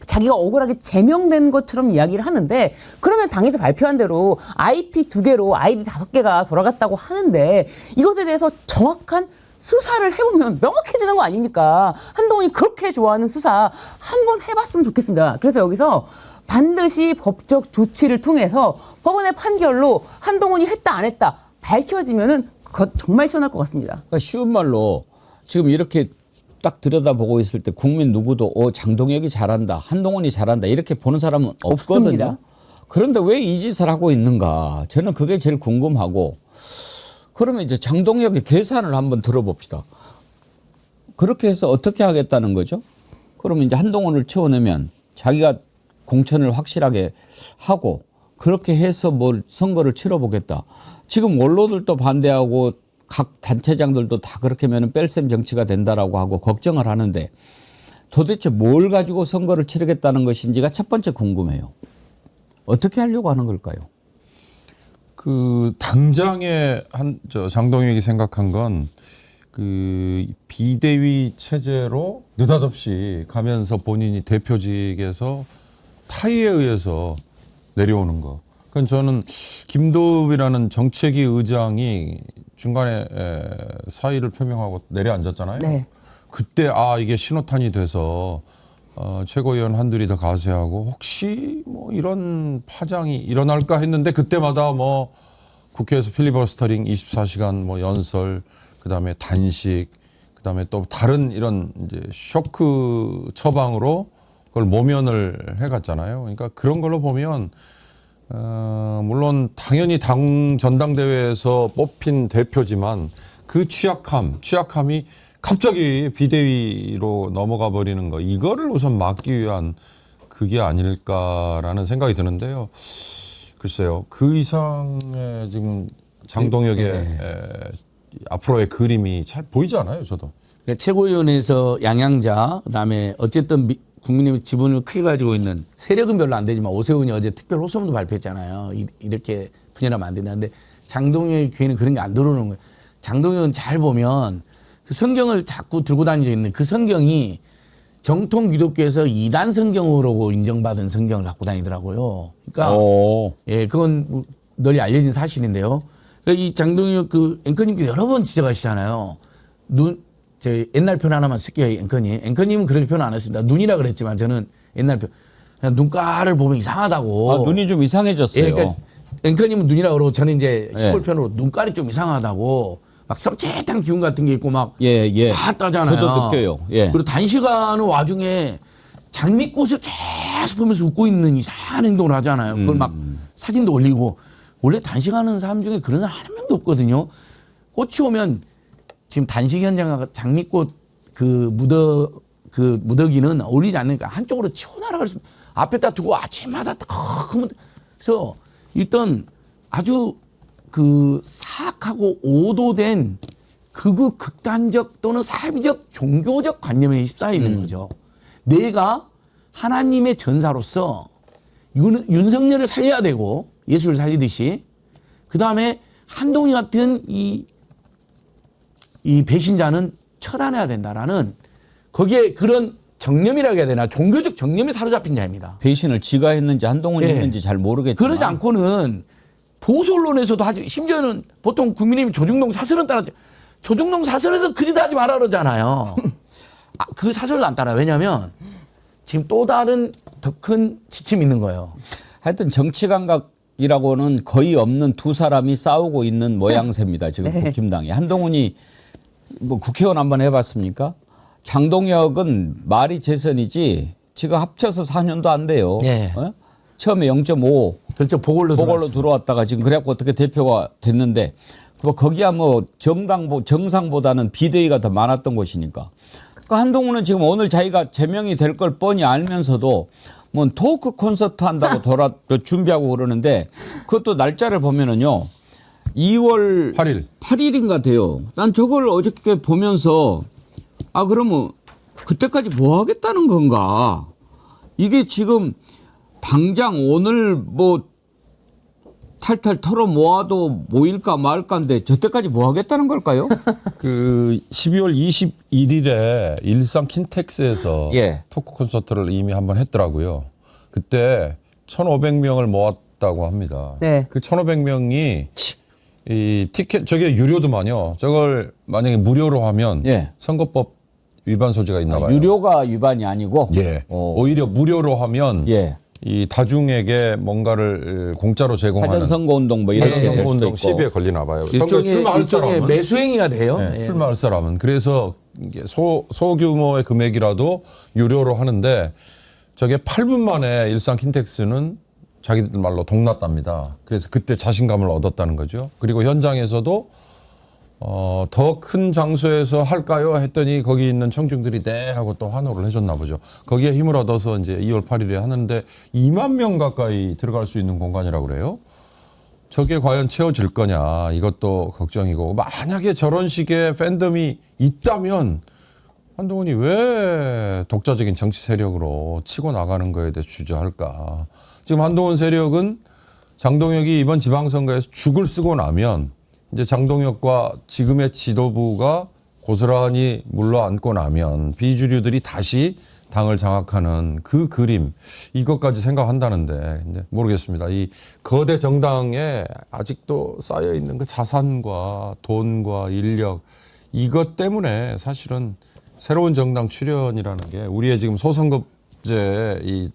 자기가 억울하게 제명된 것처럼 이야기를 하는데 그러면 당에서 발표한 대로 IP 2개로 아이디 5개가 돌아갔다고 하는데 이것에 대해서 정확한 수사를 해보면 명확해지는 거 아닙니까? 한동훈이 그렇게 좋아하는 수사 한번 해봤으면 좋겠습니다. 그래서 여기서 반드시 법적 조치를 통해서 법원의 판결로 한동훈이 했다 안 했다 밝혀지면은 그거 정말 시원할 것 같습니다. 그러니까 쉬운 말로 지금 이렇게 딱 들여다보고 있을 때 국민 누구도 장동혁이 잘한다, 한동훈이 잘한다 이렇게 보는 사람은 없거든요. 없습니다. 그런데 왜 이 짓을 하고 있는가? 저는 그게 제일 궁금하고 그러면 이제 장동혁의 계산을 한번 들어봅시다. 그렇게 해서 어떻게 하겠다는 거죠? 그러면 이제 한동훈을 채워내면 자기가 공천을 확실하게 하고 그렇게 해서 뭘 선거를 치러보겠다. 지금 원로들도 반대하고 각 단체장들도 다 그렇게 하면 뺄셈 정치가 된다라고 하고 걱정을 하는데 도대체 뭘 가지고 선거를 치르겠다는 것인지가 첫 번째 궁금해요. 어떻게 하려고 하는 걸까요? 그 당장에 장동혁이 생각한 건 그 비대위 체제로 느닷없이 가면서 본인이 대표직에서 타의에 의해서 내려오는 거. 그건 저는 김도읍이라는 정책위 의장이 중간에 사의를 표명하고 내려앉았잖아요. 네. 그때 이게 신호탄이 돼서 최고위원 한둘이 더 가세하고 혹시 뭐 이런 파장이 일어날까 했는데 그때마다 뭐 국회에서 필리버스터링 24시간 뭐 연설 그다음에 단식 그다음에 또 다른 이런 이제 쇼크 처방으로 그걸 모면을 해갔잖아요. 그러니까 그런 걸로 보면 물론 당연히 당 전당대회에서 뽑힌 대표지만 그 취약함이 갑자기 비대위로 넘어가 버리는 거 이거를 우선 막기 위한 그게 아닐까라는 생각이 드는데요. 글쎄요. 그 이상의 지금 장동혁의 앞으로의 그림이 잘 보이지 않아요. 저도. 그러니까 최고위원회에서 양양자 그다음에 어쨌든 국민의힘 지분을 크게 가지고 있는 세력은 별로 안 되지만 오세훈이 어제 특별 호소문도 발표했잖아요. 이렇게 분열하면 안 된다. 근데 장동혁의 귀에는 그런 게 안 들어오는 거예요. 장동혁은 잘 보면 그 성경을 자꾸 들고 다니고 있는 그 성경이 정통 기독교에서 2단 성경으로 인정받은 성경을 갖고 다니더라고요. 그러니까 예, 그건 널리 알려진 사실인데요. 그러니까 이 장동혁 그 앵커님께서 여러 번 지적하시잖아요. 제 옛날 표현 하나만 쓸게요, 앵커님. 앵커님은 그렇게 표현 안 했습니다. 눈이라 그랬지만 저는 옛날 표현. 그냥 눈가를 보면 이상하다고. 눈이 좀 이상해졌어요. 예, 그러니까 앵커님은 눈이라 그러고 저는 이제 시골 표현으로 눈깔이 좀 이상하다고. 막 섬찟한 기운 같은 게 있고 막 다 따잖아요. 저도 느껴요. 예. 그리고 단식하는 와중에 장미꽃을 계속 보면서 웃고 있는 이상한 행동을 하잖아요. 그걸 막 사진도 올리고. 원래 단식하는 사람 중에 그런 사람 한 명도 없거든요. 꽃이 오면 지금 단식 현장 장미꽃 그 무더기는 어울리지 않으니까 한쪽으로 치워나갈 수 앞에다 두고 아침마다 그래서 일단 아주 그 사악하고 오도된 극단적 또는 사비적 종교적 관념에 휩싸여 있는 거죠. 내가 하나님의 전사로서 윤석열을 살려야 되고 예수를 살리듯이 그다음에 한동훈 같은 이 배신자는 처단해야 된다라는 거기에 그런 정념이라고 해야 되나 종교적 정념이 사로잡힌 자입니다. 배신을 지가 했는지 한동훈이 예. 했는지 잘 모르겠지만 그러지 않고는 보수 언론에서도 하지 심지어는 보통 국민의힘 조중동 사설은 따라하지 조중동 사설에서 그리도 하지 말아 그러잖아요. 그 사설도 안 따라. 왜냐하면 지금 또 다른 더 큰 지침이 있는 거예요. 하여튼 정치 감각이라고는 거의 없는 두 사람이 싸우고 있는 모양새입니다. 지금 국힘당이. 한동훈이 뭐 국회의원 한번 해봤습니까? 장동혁은 말이 재선이지 지금 합쳐서 4년도 안 돼요. 예. 어? 처음에 0.5 그렇죠. 보궐로 들어왔다가 지금 그래갖고 어떻게 대표가 됐는데 뭐 거기야 뭐 정상보다는 비대위가 더 많았던 곳이니까. 그러니까 한동훈은 지금 오늘 자기가 제명이 될 걸 뻔히 알면서도 뭐 토크 콘서트 한다고 준비하고 그러는데 그것도 날짜를 보면은요 2월 8일인가 돼요. 난 저걸 어저께 보면서 그러면 그때까지 뭐 하겠다는 건가? 이게 지금 당장 오늘 뭐 탈탈 털어 모아도 모일까 말까인데 저때까지 뭐 하겠다는 걸까요? 그 12월 21일에 일산 킨텍스에서 예. 토크 콘서트를 이미 한번 했더라고요. 그때 1,500명을 모았다고 합니다. 네. 그 1,500명이 이 티켓 저게 유료더만요. 저걸 만약에 무료로 하면 예. 선거법 위반 소지가 있나 봐요. 유료가 위반이 아니고 예. 오히려 무료로 하면 예. 이 다중에게 뭔가를 공짜로 제공하는 사전 선거운동 뭐 이렇게 될 수도 선거운동 있고. 시비에 걸리나 봐요. 선거 출마할 일종의 사람은 매수행위가 돼요. 네, 예. 출마할 사람은 그래서 이게 소규모의 금액이라도 유료로 하는데 저게 8분 만에 일산 킨텍스는 자기들 말로 동났답니다. 그래서 그때 자신감을 얻었다는 거죠. 그리고 현장에서도 더 큰 장소에서 할까요? 했더니 거기 있는 청중들이 네 하고 또 환호를 해줬나 보죠. 거기에 힘을 얻어서 이제 2월 8일에 하는데 2만 명 가까이 들어갈 수 있는 공간이라고 그래요. 저게 과연 채워질 거냐 이것도 걱정이고 만약에 저런 식의 팬덤이 있다면 한동훈이 왜 독자적인 정치 세력으로 치고 나가는 거에 대해 주저할까. 지금 한동훈 세력은 장동혁이 이번 지방선거에서 죽을 쓰고 나면 이제 장동혁과 지금의 지도부가 고스란히 물러앉고 나면 비주류들이 다시 당을 장악하는 그 그림 이것까지 생각한다는데 이제 모르겠습니다. 이 거대 정당에 아직도 쌓여 있는 그 자산과 돈과 인력 이것 때문에 사실은 새로운 정당 출현이라는 게 우리의 지금 소선거제 이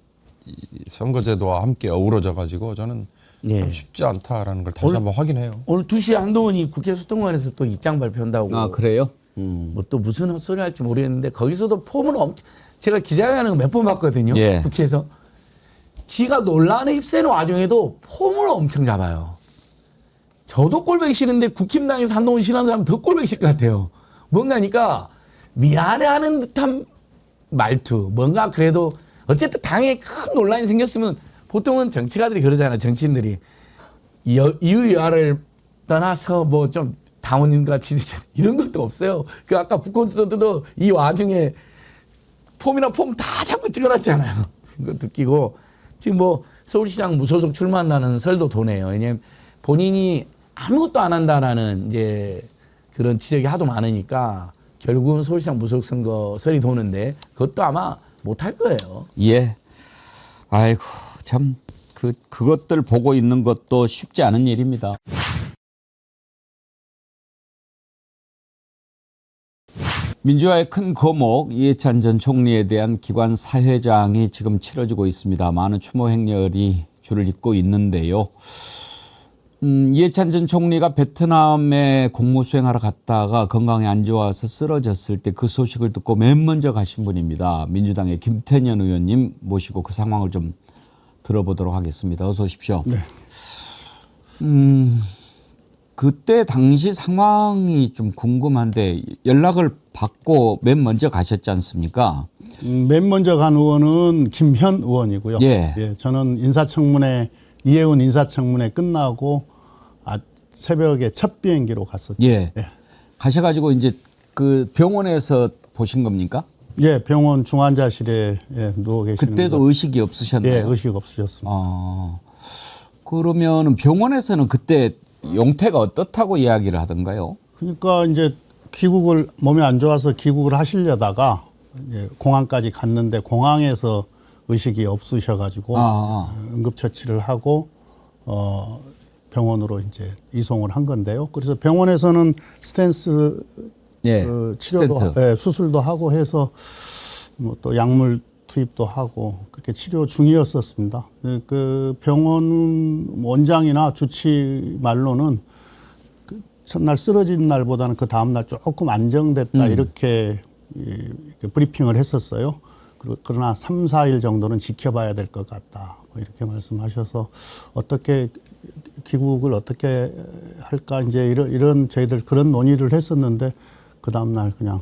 선거제도와 함께 어우러져 가지고 저는 예. 쉽지 않다라는 걸 다시 한번 확인해요. 오늘 2시에 한동훈이 국회 소통관에서 또 입장 발표한다고. 그래요? 뭐 또 무슨 헛소리 할지 모르겠는데 거기서도 폼을 제가 기자회견하는 거 몇 번 봤거든요. 예. 국회에서. 지가 논란에 휩싸이는 와중에도 폼을 엄청 잡아요. 저도 꼴보기 싫은데 국힘당에서 한동훈 싫어하는 사람 더 꼴보기 싫을 것 같아요. 뭔가니까 미안해하는 듯한 말투. 뭔가 그래도 어쨌든 당에 큰 논란이 생겼으면 보통은 정치가들이 그러잖아요. 정치인들이. 이유야를 떠나서 뭐 좀 당원인과 지지자 이런 것도 없어요. 그 아까 북콘서트도 이 와중에 폼이나 폼 다 잡고 찍어놨잖아요. 그거 느끼고 지금 뭐 서울시장 무소속 출마한다는 설도 도네요. 왜냐면 본인이 아무것도 안 한다라는 이제 그런 지적이 하도 많으니까 결국은 서울시장 무소속 선거 설이 도는데 그것도 아마 못할 거예요. 예. 아이고 참 그것들 보고 있는 것도 쉽지 않은 일입니다. 민주화의 큰 거목 이해찬 전 총리에 대한 기관 사회장이 지금 치러지고 있습니다. 많은 추모 행렬이 줄을 잇고 있는데요. 이해찬 전 총리가 베트남에 공무 수행하러 갔다가 건강이 안 좋아서 쓰러졌을 때 그 소식을 듣고 맨 먼저 가신 분입니다. 민주당의 김태년 의원님 모시고 그 상황을 좀 들어보도록 하겠습니다. 어서 오십시오. 네. 그때 당시 상황이 좀 궁금한데 연락을 받고 맨 먼저 가셨지 않습니까? 맨 먼저 간 의원은 김현 의원이고요. 예. 저는 이해운 인사청문회 끝나고 새벽에 첫 비행기로 갔었죠. 예. 가셔가지고 이제 그 병원에서 보신 겁니까? 예, 병원 중환자실에 누워 계시는 그때도 거. 의식이 없으셨나요? 예, 의식 없으셨습니다. 그러면 병원에서는 그때 용태가 어떻다고 이야기를 하던가요? 그러니까 이제 귀국을 몸이 안 좋아서 귀국을 하시려다가 이제 공항까지 갔는데 공항에서 의식이 없으셔가지고 응급처치를 하고 병원으로 이제 이송을 한 건데요. 그래서 병원에서는 스탠스 치료도 수술도 하고 해서 뭐 또 약물 투입도 하고 그렇게 치료 중이었었습니다. 그 병원 원장이나 주치 말로는 그 첫날 쓰러진 날보다는 그 다음 날 조금 안정됐다 이렇게 브리핑을 했었어요. 그러나 3, 4일 정도는 지켜봐야 될 것 같다. 뭐 이렇게 말씀하셔서 어떻게 귀국을 어떻게 할까 이제 이런 저희들 그런 논의를 했었는데 그 다음 날 그냥.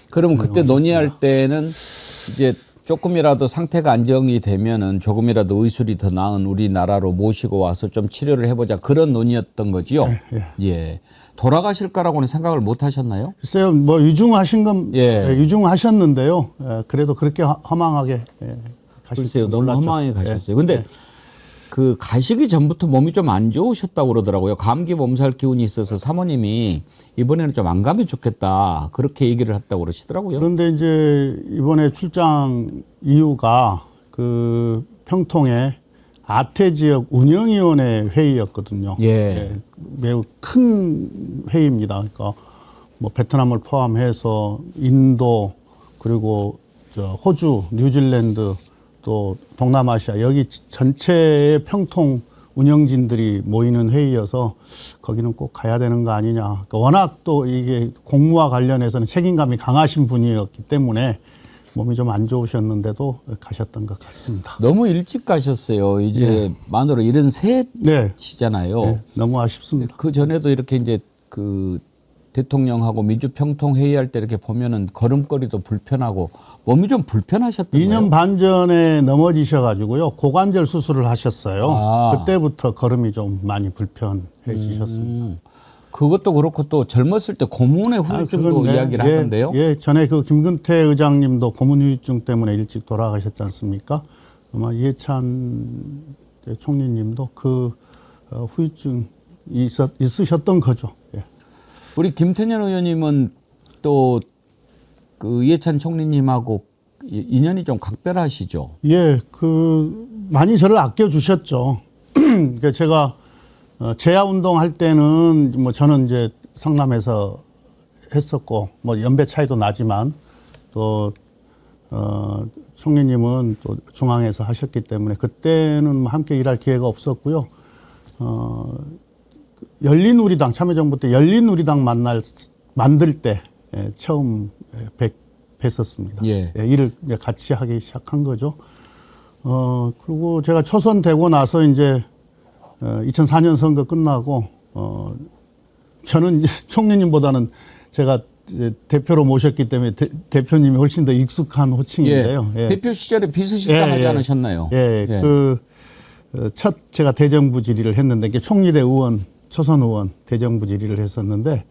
그러면 그때 논의할 때는 이제 조금이라도 상태가 안정이 되면은 조금이라도 의술이 더 나은 우리나라로 모시고 와서 좀 치료를 해보자 그런 논의였던 거지요. 예. 돌아가실까라고는 생각을 못 하셨나요? 글쎄요, 뭐 유중하신 건 유중하셨는데요. 그래도 그렇게 허망하게 가실 글쎄요, 줄 너무 몰랐죠. 허망하게 가셨어요. 근데 그 가시기 전부터 몸이 좀 안 좋으셨다고 그러더라고요. 감기 몸살 기운이 있어서 사모님이 이번에는 좀 안 가면 좋겠다 그렇게 얘기를 했다고 그러시더라고요. 그런데 이제 이번에 출장 이유가 그 평통에 아태 지역 운영위원회 회의였거든요. 매우 큰 회의입니다. 그러니까 뭐 베트남을 포함해서 인도 그리고 저 호주, 뉴질랜드 또 동남아시아 여기 전체의 평통 운영진들이 모이는 회의여서 거기는 꼭 가야 되는 거 아니냐. 그러니까 워낙 또 이게 공무와 관련해서는 책임감이 강하신 분이었기 때문에 몸이 좀 안 좋으셨는데도 가셨던 것 같습니다. 너무 일찍 가셨어요. 이제 만으로 73이잖아요. 네, 너무 아쉽습니다. 그 전에도 이렇게 이제 그 대통령하고 민주평통 회의할 때 이렇게 보면은 걸음걸이도 불편하고 몸이 좀 불편하셨던 거예요. 2년 반 전에 넘어지셔가지고요. 고관절 수술을 하셨어요. 그때부터 걸음이 좀 많이 불편해지셨습니다. 그것도 그렇고 또 젊었을 때 고문의 후유증도 이야기를 하던데요. 전에 그 김근태 의장님도 고문 후유증 때문에 일찍 돌아가셨지 않습니까? 아마 이해찬 총리님도 그 후유증 있으셨던 거죠. 우리 김태년 의원님은 또 그 이해찬 총리님하고 인연이 좀 각별하시죠? 많이 저를 아껴주셨죠. 그러니까 제가 재야 운동 할 때는 뭐 저는 이제 성남에서 했었고 뭐 연배 차이도 나지만 또 총리님은 또 중앙에서 하셨기 때문에 그때는 뭐 함께 일할 기회가 없었고요. 열린우리당 참여정부 때 열린우리당 만들 때 처음 뵀었습니다. 일을 같이 하기 시작한 거죠. 그리고 제가 초선되고 나서 이제 2004년 선거 끝나고 저는 총리님보다는 제가 대표로 모셨기 때문에 대표님이 훨씬 더 익숙한 호칭인데요. 대표 시절에 비서실장 하지 않으셨나요? 첫 제가 대정부 질의를 했는데 이게 총리대 의원, 초선 의원 대정부 질의를 했었는데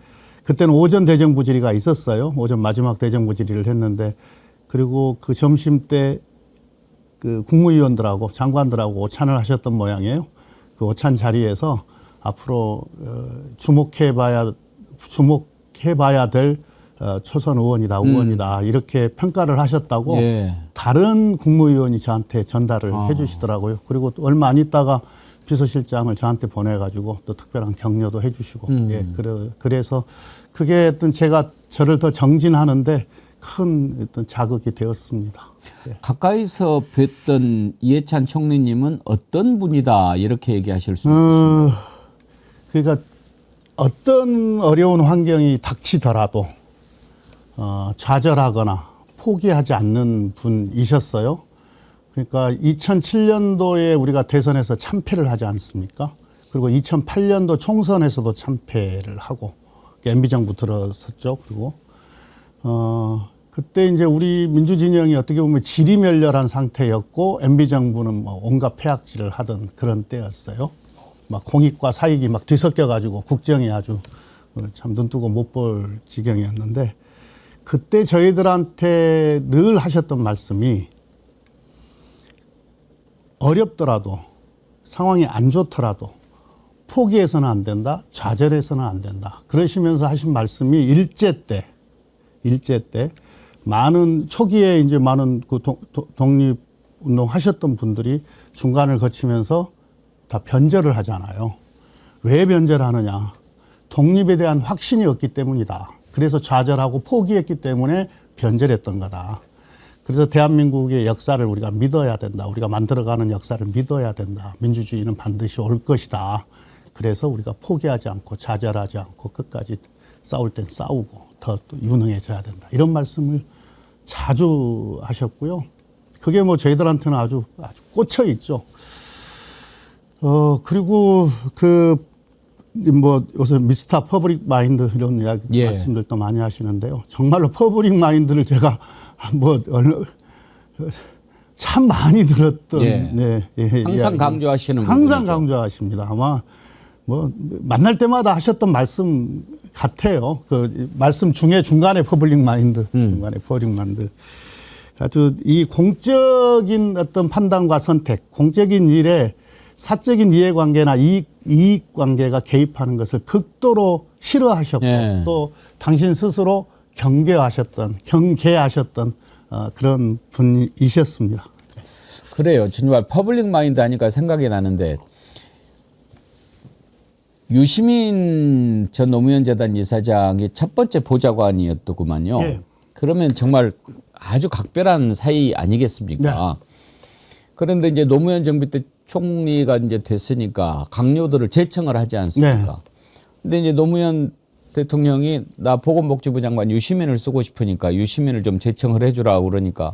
그때는 오전 대정부 질의가 있었어요. 오전 마지막 대정부 질의를 했는데 그리고 그 점심 때 그 국무위원들하고 장관들하고 오찬을 하셨던 모양이에요. 그 오찬 자리에서 앞으로 주목해봐야 될 초선 의원이다 이렇게 평가를 하셨다고 다른 국무위원이 저한테 전달을 해주시더라고요. 그리고 또 얼마 안 있다가 비서실장을 저한테 보내가지고 또 특별한 격려도 해주시고 그래서 그게 어떤 제가 저를 더 정진하는데 큰 어떤 자극이 되었습니다. 가까이서 뵀던 이해찬 총리님은 어떤 분이다 이렇게 얘기하실 수 있으신가요? 그러니까 어떤 어려운 환경이 닥치더라도 좌절하거나 포기하지 않는 분이셨어요. 그러니까 2007년도에 우리가 대선에서 참패를 하지 않습니까? 그리고 2008년도 총선에서도 참패를 하고 MB정부 들어섰죠. 그리고 그때 이제 우리 민주진영이 어떻게 보면 지리멸렬한 상태였고 MB정부는 뭐 온갖 폐악질을 하던 그런 때였어요. 막 공익과 사익이 막 뒤섞여가지고 국정이 아주 참 눈뜨고 못 볼 지경이었는데 그때 저희들한테 늘 하셨던 말씀이 어렵더라도 상황이 안 좋더라도 포기해서는 안 된다, 좌절해서는 안 된다. 그러시면서 하신 말씀이 일제 때 많은 초기에 이제 많은 그 독립운동 하셨던 분들이 중간을 거치면서 다 변절을 하잖아요. 왜 변절하느냐? 독립에 대한 확신이 없기 때문이다. 그래서 좌절하고 포기했기 때문에 변절했던 거다. 그래서 대한민국의 역사를 우리가 믿어야 된다. 우리가 만들어가는 역사를 믿어야 된다. 민주주의는 반드시 올 것이다. 그래서 우리가 포기하지 않고 좌절하지 않고 끝까지 싸울 땐 싸우고 더 또 유능해져야 된다. 이런 말씀을 자주 하셨고요. 그게 뭐 저희들한테는 아주 꽂혀 있죠. 그리고 뭐 요새 미스터 퍼블릭 마인드 이런 이야기 말씀들도 많이 하시는데요. 정말로 퍼블릭 마인드를 제가 뭐 참 많이 들었던 항상 이야기. 강조하시는 항상 부분이죠. 강조하십니다. 아마 뭐 만날 때마다 하셨던 말씀 같아요. 그 말씀 중에 중간에 퍼블릭 마인드, 중간에 퍼블릭 마인드. 아주 이 공적인 어떤 판단과 선택, 공적인 일에 사적인 이해관계나 이익 관계가 개입하는 것을 극도로 싫어하셨고 또 당신 스스로 경계하셨던 그런 분이셨습니다. 그래요. 정말 퍼블릭 마인드 하니까 생각이 나는데 유시민 전 노무현 재단 이사장이 첫 번째 보좌관이었더구만요. 예. 그러면 정말 아주 각별한 사이 아니겠습니까? 네. 그런데 이제 노무현 정부 때 총리가 이제 됐으니까 강요들을 제청을 하지 않습니까? 네. 근데 이제 노무현 대통령이 나 보건복지부 장관 유시민을 쓰고 싶으니까 유시민을 좀 제청을 해주라 그러니까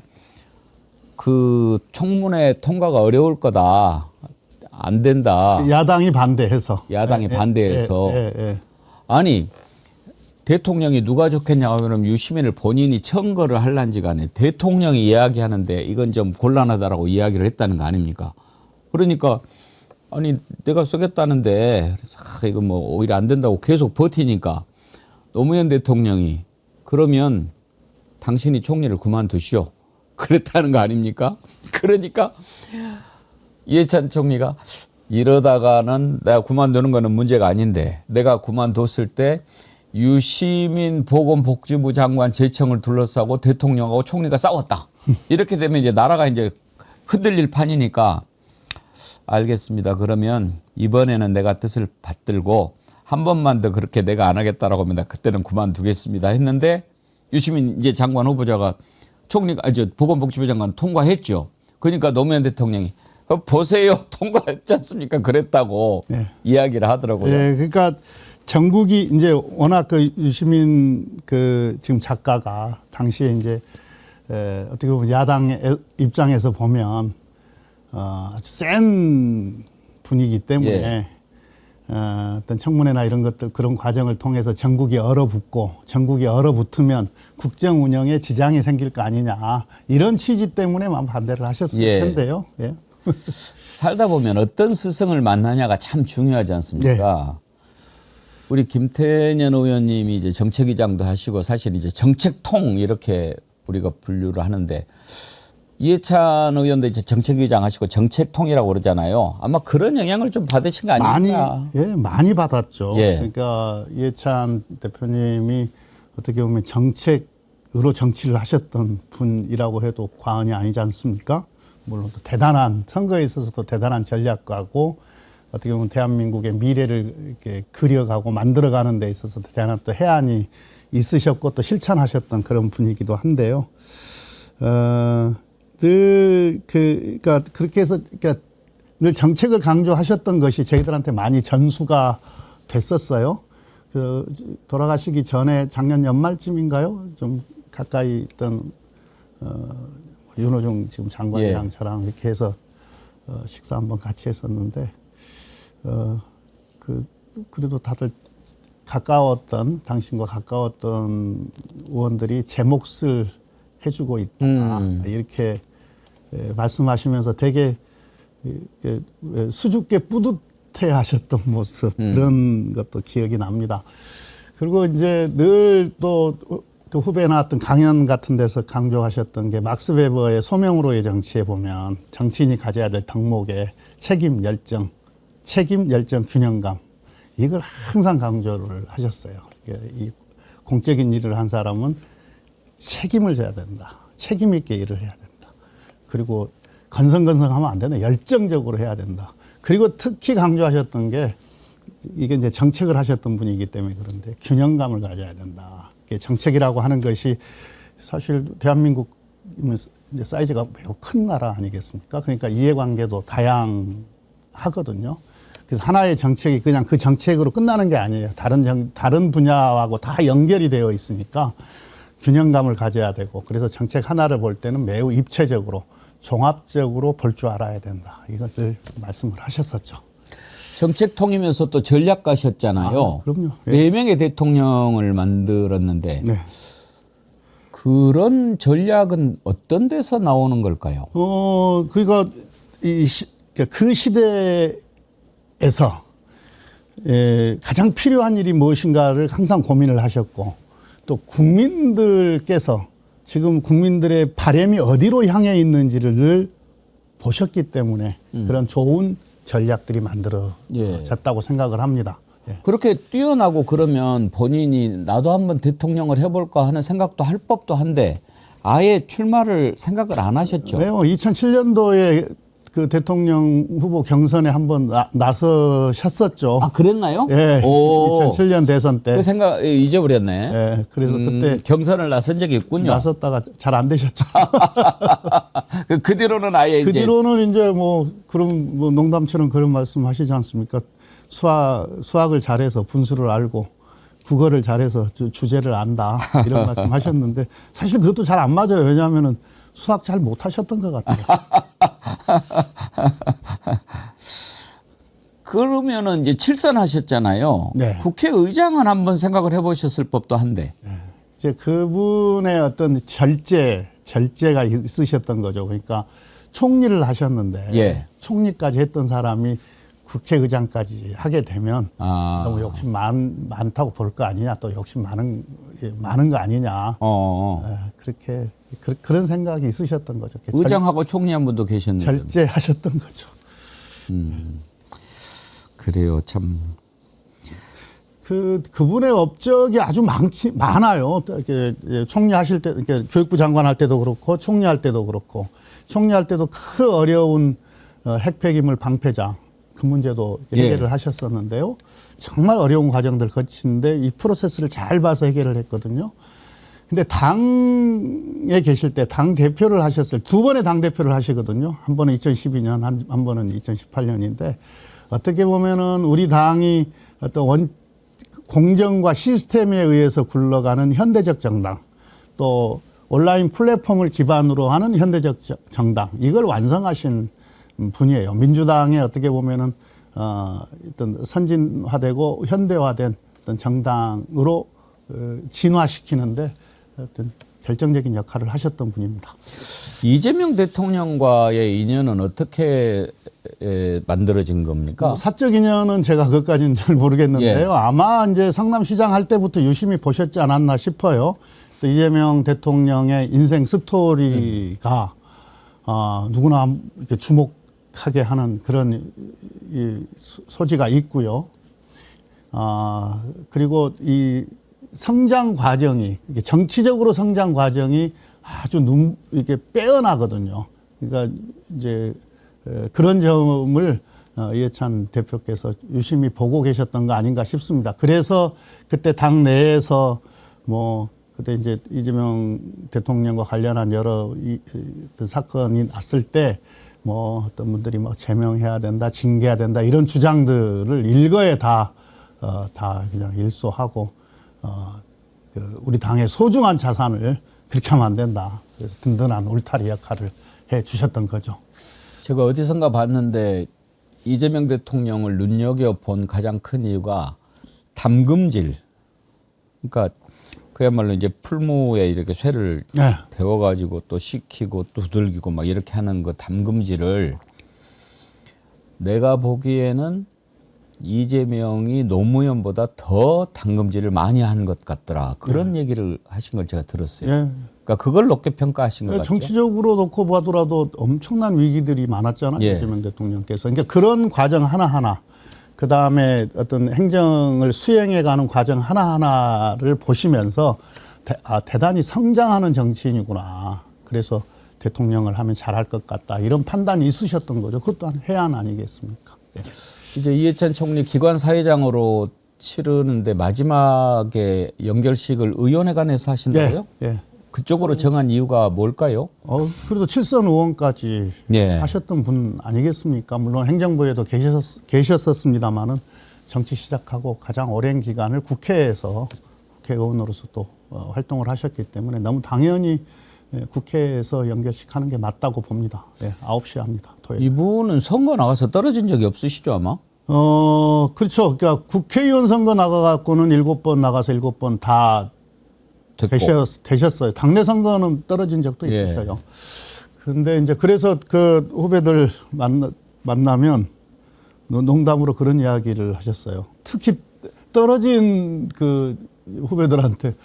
그 청문회 통과가 어려울 거다. 안 된다. 야당이 반대해서. 야당이 반대해서. 아니 대통령이 누가 좋겠냐고 하면 유시민을 본인이 청거를 할란지 간에 대통령이 이야기하는데 이건 좀 곤란하다라고 이야기를 했다는 거 아닙니까? 그러니까 아니 내가 쓰겠다는데 그래서 이거 뭐 오히려 안 된다고 계속 버티니까 노무현 대통령이 그러면 당신이 총리를 그만두시오. 그랬다는 거 아닙니까? 그러니까 이해찬 총리가 이러다가는 내가 그만두는 거는 문제가 아닌데 내가 그만뒀을 때 유시민 보건복지부 장관 제청을 둘러싸고 대통령하고 총리가 싸웠다. 이렇게 되면 이제 나라가 이제 흔들릴 판이니까 알겠습니다. 그러면 이번에는 내가 뜻을 받들고 한 번만 더 그렇게 내가 안 하겠다라고 하면 그때는 그만두겠습니다 했는데 유시민 이제 장관 후보자가 총리가 보건복지부 장관 통과했죠. 그러니까 노무현 대통령이 보세요 통과했지 않습니까? 그랬다고 이야기를 하더라고요. 네, 그러니까 전국이 이제 워낙 그 유시민 그 지금 작가가 당시에 이제 어떻게 보면 야당 입장에서 보면 아주 센 분위기 때문에 어떤 청문회나 이런 것들 그런 과정을 통해서 전국이 얼어붙으면 국정 운영에 지장이 생길 거 아니냐 이런 취지 때문에만 반대를 하셨을 텐데요. 예. 살다 보면 어떤 스승을 만나냐가 참 중요하지 않습니까? 우리 김태년 의원님이 이제 정책위장도 하시고 사실 이제 정책통 이렇게 우리가 분류를 하는데 이해찬 의원도 이제 정책위장 하시고 정책통이라고 그러잖아요. 아마 그런 영향을 좀 받으신 거 아닙니까? 많이 받았죠. 예. 그러니까 이해찬 대표님이 어떻게 보면 정책으로 정치를 하셨던 분이라고 해도 과언이 아니지 않습니까? 물론 또 대단한 선거에 있어서도 대단한 전략가고 어떻게 보면 대한민국의 미래를 이렇게 그려가고 만들어가는 데 있어서 대단한 또 해안이 있으셨고 또 실천하셨던 그런 분이기도 한데요. 그러니까 그렇게 해서 그러니까 늘 정책을 강조하셨던 것이 저희들한테 많이 전수가 됐었어요. 돌아가시기 전에 작년 연말쯤인가요? 좀 가까이 있던 윤호중 지금 장관이랑 저랑 이렇게 해서 식사 한번 같이 했었는데 그래도 다들 당신과 가까웠던 의원들이 제 몫을 해주고 있다 이렇게 말씀하시면서 되게 수줍게 뿌듯해하셨던 모습 그런 것도 기억이 납니다. 그리고 이제 늘 또 그 후배에 나왔던 강연 같은 데서 강조하셨던 게 막스 베버의 소명으로의 정치에 보면 정치인이 가져야 될 덕목의 책임, 열정, 균형감 이걸 항상 강조를 하셨어요. 이 공적인 일을 한 사람은 책임을 져야 된다. 책임 있게 일을 해야 된다. 그리고 건성건성하면 안 된다. 열정적으로 해야 된다. 그리고 특히 강조하셨던 게 이게 이제 정책을 하셨던 분이기 때문에 그런데 균형감을 가져야 된다. 정책이라고 하는 것이 사실 대한민국은 이제 사이즈가 매우 큰 나라 아니겠습니까? 그러니까 이해관계도 다양하거든요. 그래서 하나의 정책이 그냥 그 정책으로 끝나는 게 아니에요. 다른 분야하고 다 연결이 되어 있으니까 균형감을 가져야 되고 그래서 정책 하나를 볼 때는 매우 입체적으로 종합적으로 볼 줄 알아야 된다. 이걸 늘 말씀을 하셨었죠. 정책통이면서 또 전략가셨잖아요. 그럼요. 네 명의 대통령을 만들었는데 네. 그런 전략은 어떤 데서 나오는 걸까요? 그러니까 그 시대에서 가장 필요한 일이 무엇인가를 항상 고민을 하셨고 또 국민들께서 지금 국민들의 바람이 어디로 향해 있는지를 늘 보셨기 때문에 그런 좋은 전략들이 만들어졌다고 생각을 합니다. 예. 그렇게 뛰어나고 그러면 본인이 나도 한번 대통령을 해볼까 하는 생각도 할 법도 한데 아예 출마를 생각을 안 하셨죠? 왜요? 2007년도에 그 대통령 후보 경선에 한번 나서셨었죠. 아, 그랬나요? 예. 오. 2007년 대선 때. 그 생각 잊어버렸네. 예. 그래서 그때 경선을 나선 적이 있군요. 나섰다가 잘 안 되셨죠. 그 뒤로는 아예 그 뒤로는 이제 뭐 그런 뭐 농담처럼 그런 말씀하시지 않습니까? 수학을 잘해서 분수를 알고 국어를 잘해서 주제를 안다 이런 말씀하셨는데 사실 그것도 잘 안 맞아요. 왜냐하면은 수학 잘 못하셨던 것 같아요. 그러면은 이제 칠선하셨잖아요. 네. 국회의장은 한번 생각을 해보셨을 법도 한데. 이제 그분의 어떤 절제가 있으셨던 거죠. 그러니까 총리를 하셨는데 예. 총리까지 했던 사람이 국회의장까지 하게 되면 너무 욕심 많다고 볼 거 아니냐, 또 욕심 많은 거 아니냐. 그렇게 그런 생각이 있으셨던 거죠. 의장하고 총리 한 분도 계셨는데. 절제하셨던 거죠. 그래요, 참. 그분의 업적이 아주 많아요. 이렇게 총리 하실 때, 이렇게 교육부 장관 할 때도 그렇고, 총리할 때도 그렇고, 총리할 때도 그 어려운 핵폐기물 방패장 그 문제도 해결을 하셨었는데요. 정말 어려운 과정들 거치는데 이 프로세스를 잘 봐서 해결을 했거든요. 근데 당에 계실 때 당 대표를 하셨을 두 번의 당 대표를 하시거든요. 한 번은 2012년, 한 번은 2018년인데 어떻게 보면은 우리 당이 어떤 공정과 시스템에 의해서 굴러가는 현대적 정당, 또 온라인 플랫폼을 기반으로 하는 현대적 정당, 이걸 완성하신 분이에요. 민주당에 어떻게 보면은 어떤 선진화되고 현대화된 어떤 정당으로 진화시키는데 어떤 결정적인 역할을 하셨던 분입니다. 이재명 대통령과의 인연은 어떻게 만들어진 겁니까? 사적 인연은 제가 그것까지는 잘 모르겠는데요. 아마 이제 성남시장 할 때부터 유심히 보셨지 않았나 싶어요. 또 이재명 대통령의 인생 스토리가 누구나 이렇게 주목하게 하는 그런 소지가 있고요. 그리고 이 성장 과정이, 정치적으로 성장 과정이 아주 이렇게 빼어나거든요. 그러니까 이제 그런 점을 이해찬 대표께서 유심히 보고 계셨던 거 아닌가 싶습니다. 그래서 그때 당 내에서 뭐 그때 이제 이재명 대통령과 관련한 여러 사건이 났을 때 뭐 어떤 분들이 뭐 제명해야 된다, 징계해야 된다 이런 주장들을 일거에 다 그냥 일소하고 우리 당의 소중한 자산을 그렇게 하면 안 된다. 그래서 든든한 울타리 역할을 해 주셨던 거죠. 제가 어디선가 봤는데 이재명 대통령을 눈여겨본 가장 큰 이유가 담금질. 그러니까 그야말로 이제 풀무에 이렇게 쇠를 데워가지고 또 식히고 또 두들기고 막 이렇게 하는 그 담금질을 내가 보기에는 이재명이 노무현보다 더 당금질을 많이 한 것 같더라. 그런 얘기를 하신 걸 제가 들었어요. 예. 그러니까 그걸 높게 평가하신 것 같죠. 정치적으로 놓고 보더라도 엄청난 위기들이 많았잖아요. 예. 이재명 대통령께서. 그러니까 그런 과정 하나하나, 그 다음에 어떤 행정을 수행해가는 과정 하나하나를 보시면서 대단히 성장하는 정치인이구나. 그래서 대통령을 하면 잘할 것 같다. 이런 판단이 있으셨던 거죠. 그것 또한 해안 아니겠습니까? 예. 이제 이해찬 총리 기관 사회장으로 치르는데 마지막에 연결식을 의원회관에서 하신다고요? 예. 그쪽으로 정한 이유가 뭘까요? 그래도 7선 의원까지 예. 하셨던 분 아니겠습니까? 물론 행정부에도 계셨었습니다만은 정치 시작하고 가장 오랜 기간을 국회에서 국회의원으로서 또 활동을 하셨기 때문에 너무 당연히 국회에서 연결식 하는 게 맞다고 봅니다. 네, 9시에 합니다. 토요일. 이분은 선거 나가서 떨어진 적이 없으시죠 아마? 그렇죠. 그러니까 국회의원 선거 나가갖고는 7번 나가서 7번 다 되셨어요. 당내 선거는 떨어진 적도 예. 있으셔요. 그런데 이제 그래서 그 후배들 만나면 농담으로 그런 이야기를 하셨어요. 특히 떨어진 그 후배들한테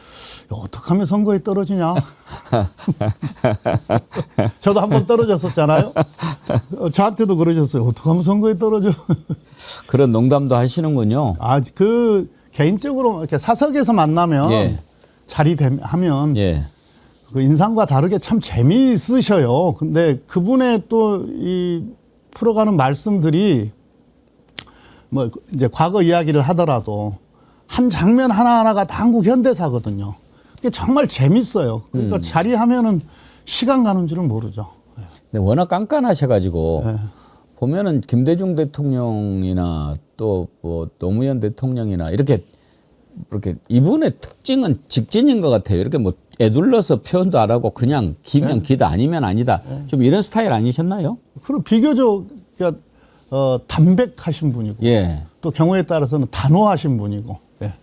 어떻게 하면 선거에 떨어지냐? 저도 한번 떨어졌었잖아요. 저한테도 그러셨어요. 어떻게 하면 선거에 떨어져? 그런 농담도 하시는군요. 그 개인적으로 이렇게 사석에서 만나면 예. 하면 예. 그 인상과 다르게 참 재미있으셔요. 근데 그분의 또 이 풀어가는 말씀들이 뭐 이제 과거 이야기를 하더라도 한 장면 하나하나가 다 한국 현대사거든요. 그게 정말 재밌어요. 그러니까 자리하면은 시간 가는 줄은 모르죠. 근데 워낙 깐깐하셔가지고 네. 보면은 김대중 대통령이나 또 뭐 노무현 대통령이나 이렇게 이분의 특징은 직진인 것 같아요. 이렇게 뭐 애둘러서 표현도 안 하고 그냥 기면 기다 아니면 아니다. 좀 이런 스타일 아니셨나요? 그리고 비교적 그러니까 담백하신 분이고 예. 또 경우에 따라서는 단호하신 분이고. 예.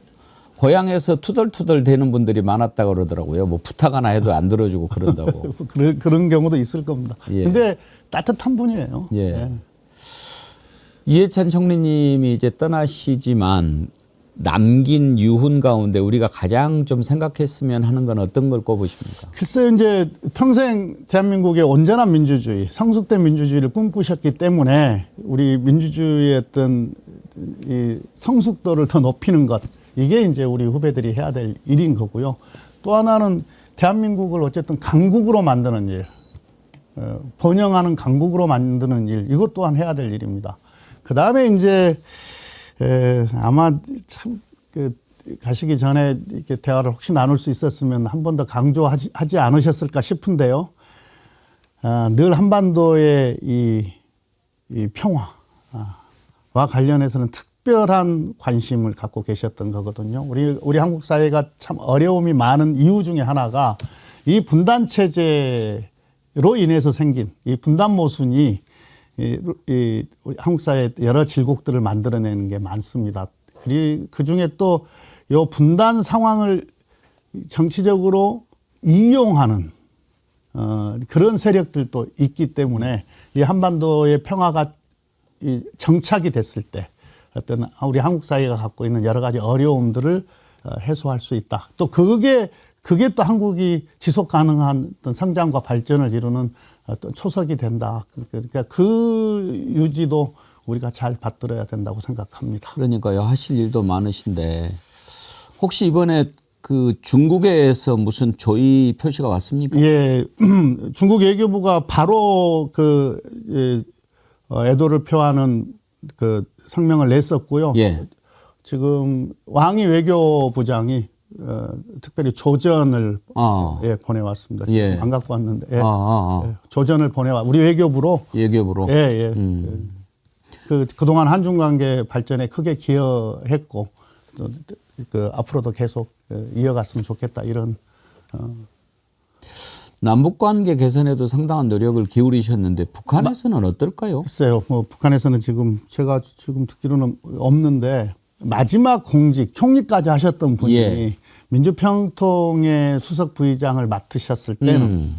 고향에서 투덜투덜 대는 분들이 많았다 그러더라고요. 뭐 부탁 하나 해도 안 들어주고 그런다고. 그런 경우도 있을 겁니다. 예. 근데 따뜻한 분이에요. 예. 예. 이해찬 총리님이 이제 떠나시지만 남긴 유훈 가운데 우리가 가장 좀 생각했으면 하는 건 어떤 걸 꼽으십니까? 글쎄요, 이제 평생 대한민국의 온전한 민주주의, 성숙된 민주주의를 꿈꾸셨기 때문에 우리 민주주의의 어떤 이 성숙도를 더 높이는 것, 이게 이제 우리 후배들이 해야 될 일인 거고요. 또 하나는 대한민국을 어쨌든 강국으로 만드는 일, 번영하는 강국으로 만드는 일, 이것 또한 해야 될 일입니다. 그 다음에 이제 아마 참 가시기 전에 이렇게 대화를 혹시 나눌 수 있었으면 한 번 더 강조하지 않으셨을까 싶은데요. 늘 한반도의 이 평화와 관련해서는 특별한 관심을 갖고 계셨던 거거든요. 우리 한국 사회가 참 어려움이 많은 이유 중에 하나가 이 분단 체제로 인해서 생긴 이 분단 모순이 우리 한국 사회에 여러 질곡들을 만들어내는 게 많습니다. 그리고 그 중에 또 이 분단 상황을 정치적으로 이용하는 그런 세력들도 있기 때문에 이 한반도의 평화가 정착이 됐을 때 어떤 우리 한국 사회가 갖고 있는 여러 가지 어려움들을 해소할 수 있다. 또 그게 또 한국이 지속 가능한 어떤 성장과 발전을 이루는 어떤 초석이 된다. 그러니까 그 유지도 우리가 잘 받들어야 된다고 생각합니다. 그러니까요. 하실 일도 많으신데 혹시 이번에 그 중국에서 무슨 조의 표시가 왔습니까? 예, 중국 외교부가 바로 애도를 표하는 그 성명을 냈었고요. 예. 지금 왕이 외교부장이 특별히 조전을 보내왔습니다. 예. 안 갖고 왔는데 조전을 우리 외교부로. 외교부로. 예. 그동안 한중 관계 발전에 크게 기여했고 앞으로도 계속 이어갔으면 좋겠다 이런. 남북 관계 개선에도 상당한 노력을 기울이셨는데 북한에서는 어떨까요? 글쎄요. 뭐 북한에서는 제가 듣기로는 없는데 마지막 공직 총리까지 하셨던 분이 민주평통의 수석 부의장을 맡으셨을 때는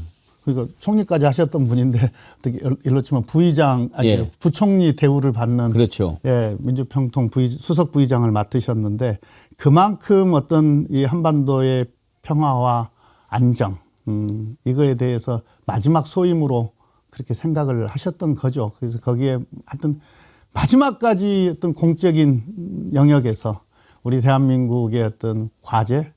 그리고 총리까지 하셨던 분인데 어떻게 일로 치면 부의장 아니 예. 부총리 대우를 받는 그렇죠. 예, 민주평통 수석 부의장을 맡으셨는데 그만큼 어떤 이 한반도의 평화와 안정 이거에 대해서 마지막 소임으로 그렇게 생각을 하셨던 거죠. 그래서 거기에 하여튼 마지막까지 어떤 공적인 영역에서 우리 대한민국의 어떤 과제를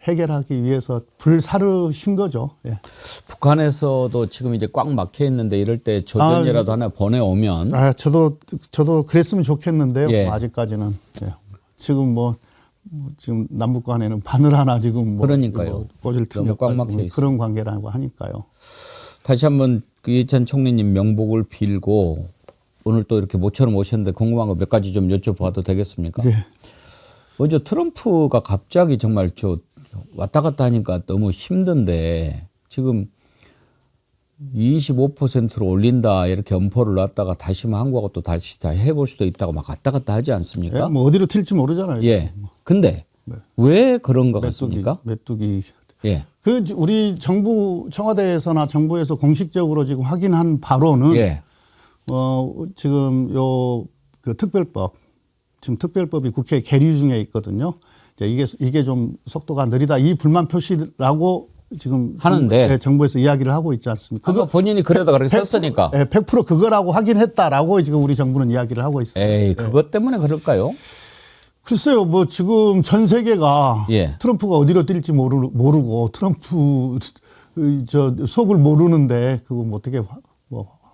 해결하기 위해서 불사르신 거죠. 예. 북한에서도 지금 이제 꽉 막혀 있는데 이럴 때 조전이라도 하나 보내오면 저도 그랬으면 좋겠는데요. 예. 아직까지는 지금 지금 남북 간에는 바늘 하나 지금 그러니까요. 꽂을 너무 틈이 꽉 막혀 없고 있어요. 그런 관계라고 하니까요. 다시 한번 그 이해찬 총리님 명복을 빌고 오늘 또 이렇게 모처럼 오셨는데 궁금한 거 몇 가지 좀 여쭤봐도 되겠습니까? 네. 먼저 트럼프가 갑자기 정말 왔다 갔다 하니까 너무 힘든데 지금 25%로 올린다 이렇게 엄포를 놨다가 다시 한국하고 또 다시 다 해볼 수도 있다고 막 왔다 갔다 하지 않습니까? 예, 뭐 어디로 튈지 모르잖아요. 예. 근데 왜 그런 것 같습니까? 메뚜기. 예. 우리 정부 청와대에서나 정부에서 공식적으로 지금 확인한 바로는 예. 지금 그 특별법 지금 특별법이 국회 계류 중에 있거든요. 이제 이게 좀 속도가 느리다 이 불만 표시라고 지금 하는데 정부에서 이야기를 하고 있지 않습니까? 그거 본인이 그래도 그렇게 썼으니까. 100% 그거라고 확인했다라고 지금 우리 정부는 이야기를 하고 있어요. 에이, 그것 때문에 그럴까요? 글쎄요, 지금 전 세계가 예. 트럼프가 어디로 뛸지 모르고 트럼프 속을 모르는데 그거 어떻게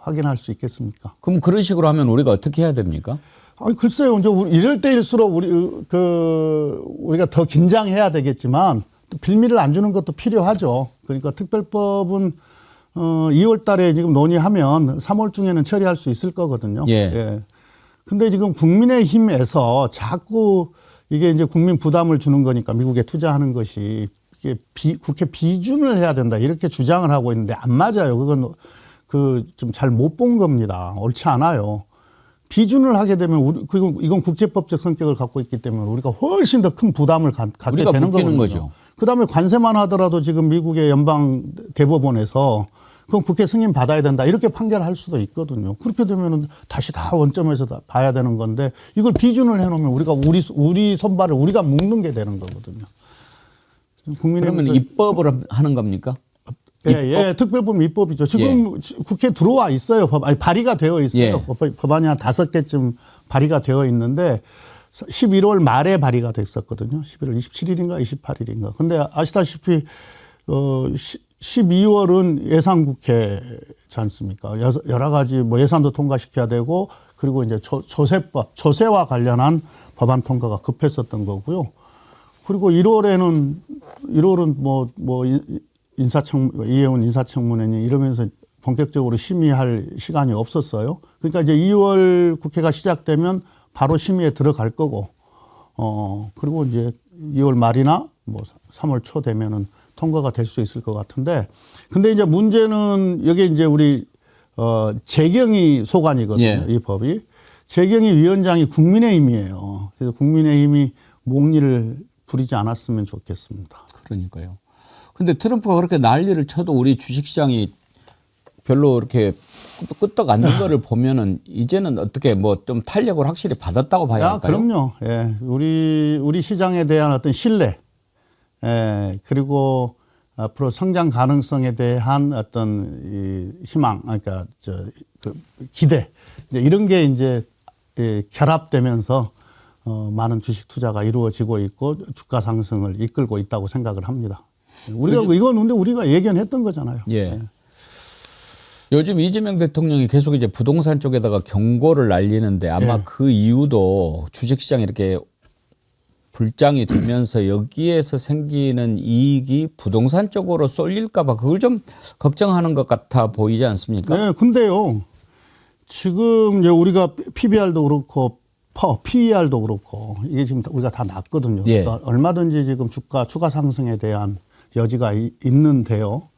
확인할 수 있겠습니까? 그럼 그런 식으로 하면 우리가 어떻게 해야 됩니까? 아니, 글쎄요, 이제 이럴 때일수록 우리가 더 긴장해야 되겠지만 또 빌미를 안 주는 것도 필요하죠. 그러니까 특별법은 2월 달에 지금 논의하면 3월 중에는 처리할 수 있을 거거든요. 예. 근데 지금 국민의힘에서 자꾸 이게 이제 국민 부담을 주는 거니까 미국에 투자하는 것이 이게 국회 비준을 해야 된다 이렇게 주장을 하고 있는데 안 맞아요. 그건 좀 잘 못 본 겁니다. 옳지 않아요. 비준을 하게 되면 이건 국제법적 성격을 갖고 있기 때문에 우리가 훨씬 더 큰 부담을 갖게 우리가 되는 묶이는 거거든요. 거죠. 그다음에 관세만 하더라도 지금 미국의 연방 대법원에서 그건 국회 승인 받아야 된다 이렇게 판결할 수도 있거든요. 그렇게 되면은 다시 다 원점에서 다 봐야 되는 건데 이걸 비준을 해놓으면 우리가 우리 손발을 우리가 묶는 게 되는 거거든요. 그러면 입법을 하는 겁니까? 예, 특별법 입법이죠. 지금 국회에 들어와 있어요. 발의가 되어 있어요. 예. 법안이 한 5개쯤 발의가 되어 있는데 11월 말에 발의가 됐었거든요. 11월 27일인가 28일인가. 근데 아시다시피 12월은 예산국회지 않습니까? 여러 가지 예산도 통과시켜야 되고 그리고 이제 조세와 관련한 법안 통과가 급했었던 거고요. 그리고 1월은 이혜원 인사청문회니 이러면서 본격적으로 심의할 시간이 없었어요. 그러니까 이제 2월 국회가 시작되면 바로 심의에 들어갈 거고, 그리고 이제 2월 말이나 3월 초 되면은 통과가 될 수 있을 것 같은데, 근데 이제 문제는 여기 이제 우리 재경이 소관이거든요. 예. 이 법이. 재경이 위원장이 국민의힘이에요. 그래서 국민의힘이 목리를 부리지 않았으면 좋겠습니다. 그러니까요. 근데 트럼프가 그렇게 난리를 쳐도 우리 주식시장이 별로 이렇게 끄떡 않는 거를 보면은 이제는 어떻게 좀 탄력을 확실히 받았다고 봐야 할까요? 그럼요. 예. 우리 시장에 대한 어떤 신뢰, 그리고 앞으로 성장 가능성에 대한 어떤 이 희망, 그러니까 기대, 이제 이런 게 이제 결합되면서 많은 주식 투자가 이루어지고 있고 주가 상승을 이끌고 있다고 생각을 합니다. 이건 근데 우리가 예견했던 거잖아요. 예. 요즘 이재명 대통령이 계속 이제 부동산 쪽에다가 경고를 날리는데 아마 그 이유도 주식시장이 이렇게 불장이 되면서 여기에서 생기는 이익이 부동산 쪽으로 쏠릴까봐 그걸 좀 걱정하는 것 같아 보이지 않습니까? 네, 근데요. 지금 이제 우리가 PBR도 그렇고 PER도 그렇고 이게 지금 우리가 다 낮거든요. 예. 그러니까 얼마든지 지금 주가 추가 상승에 대한 여지가 있는데요.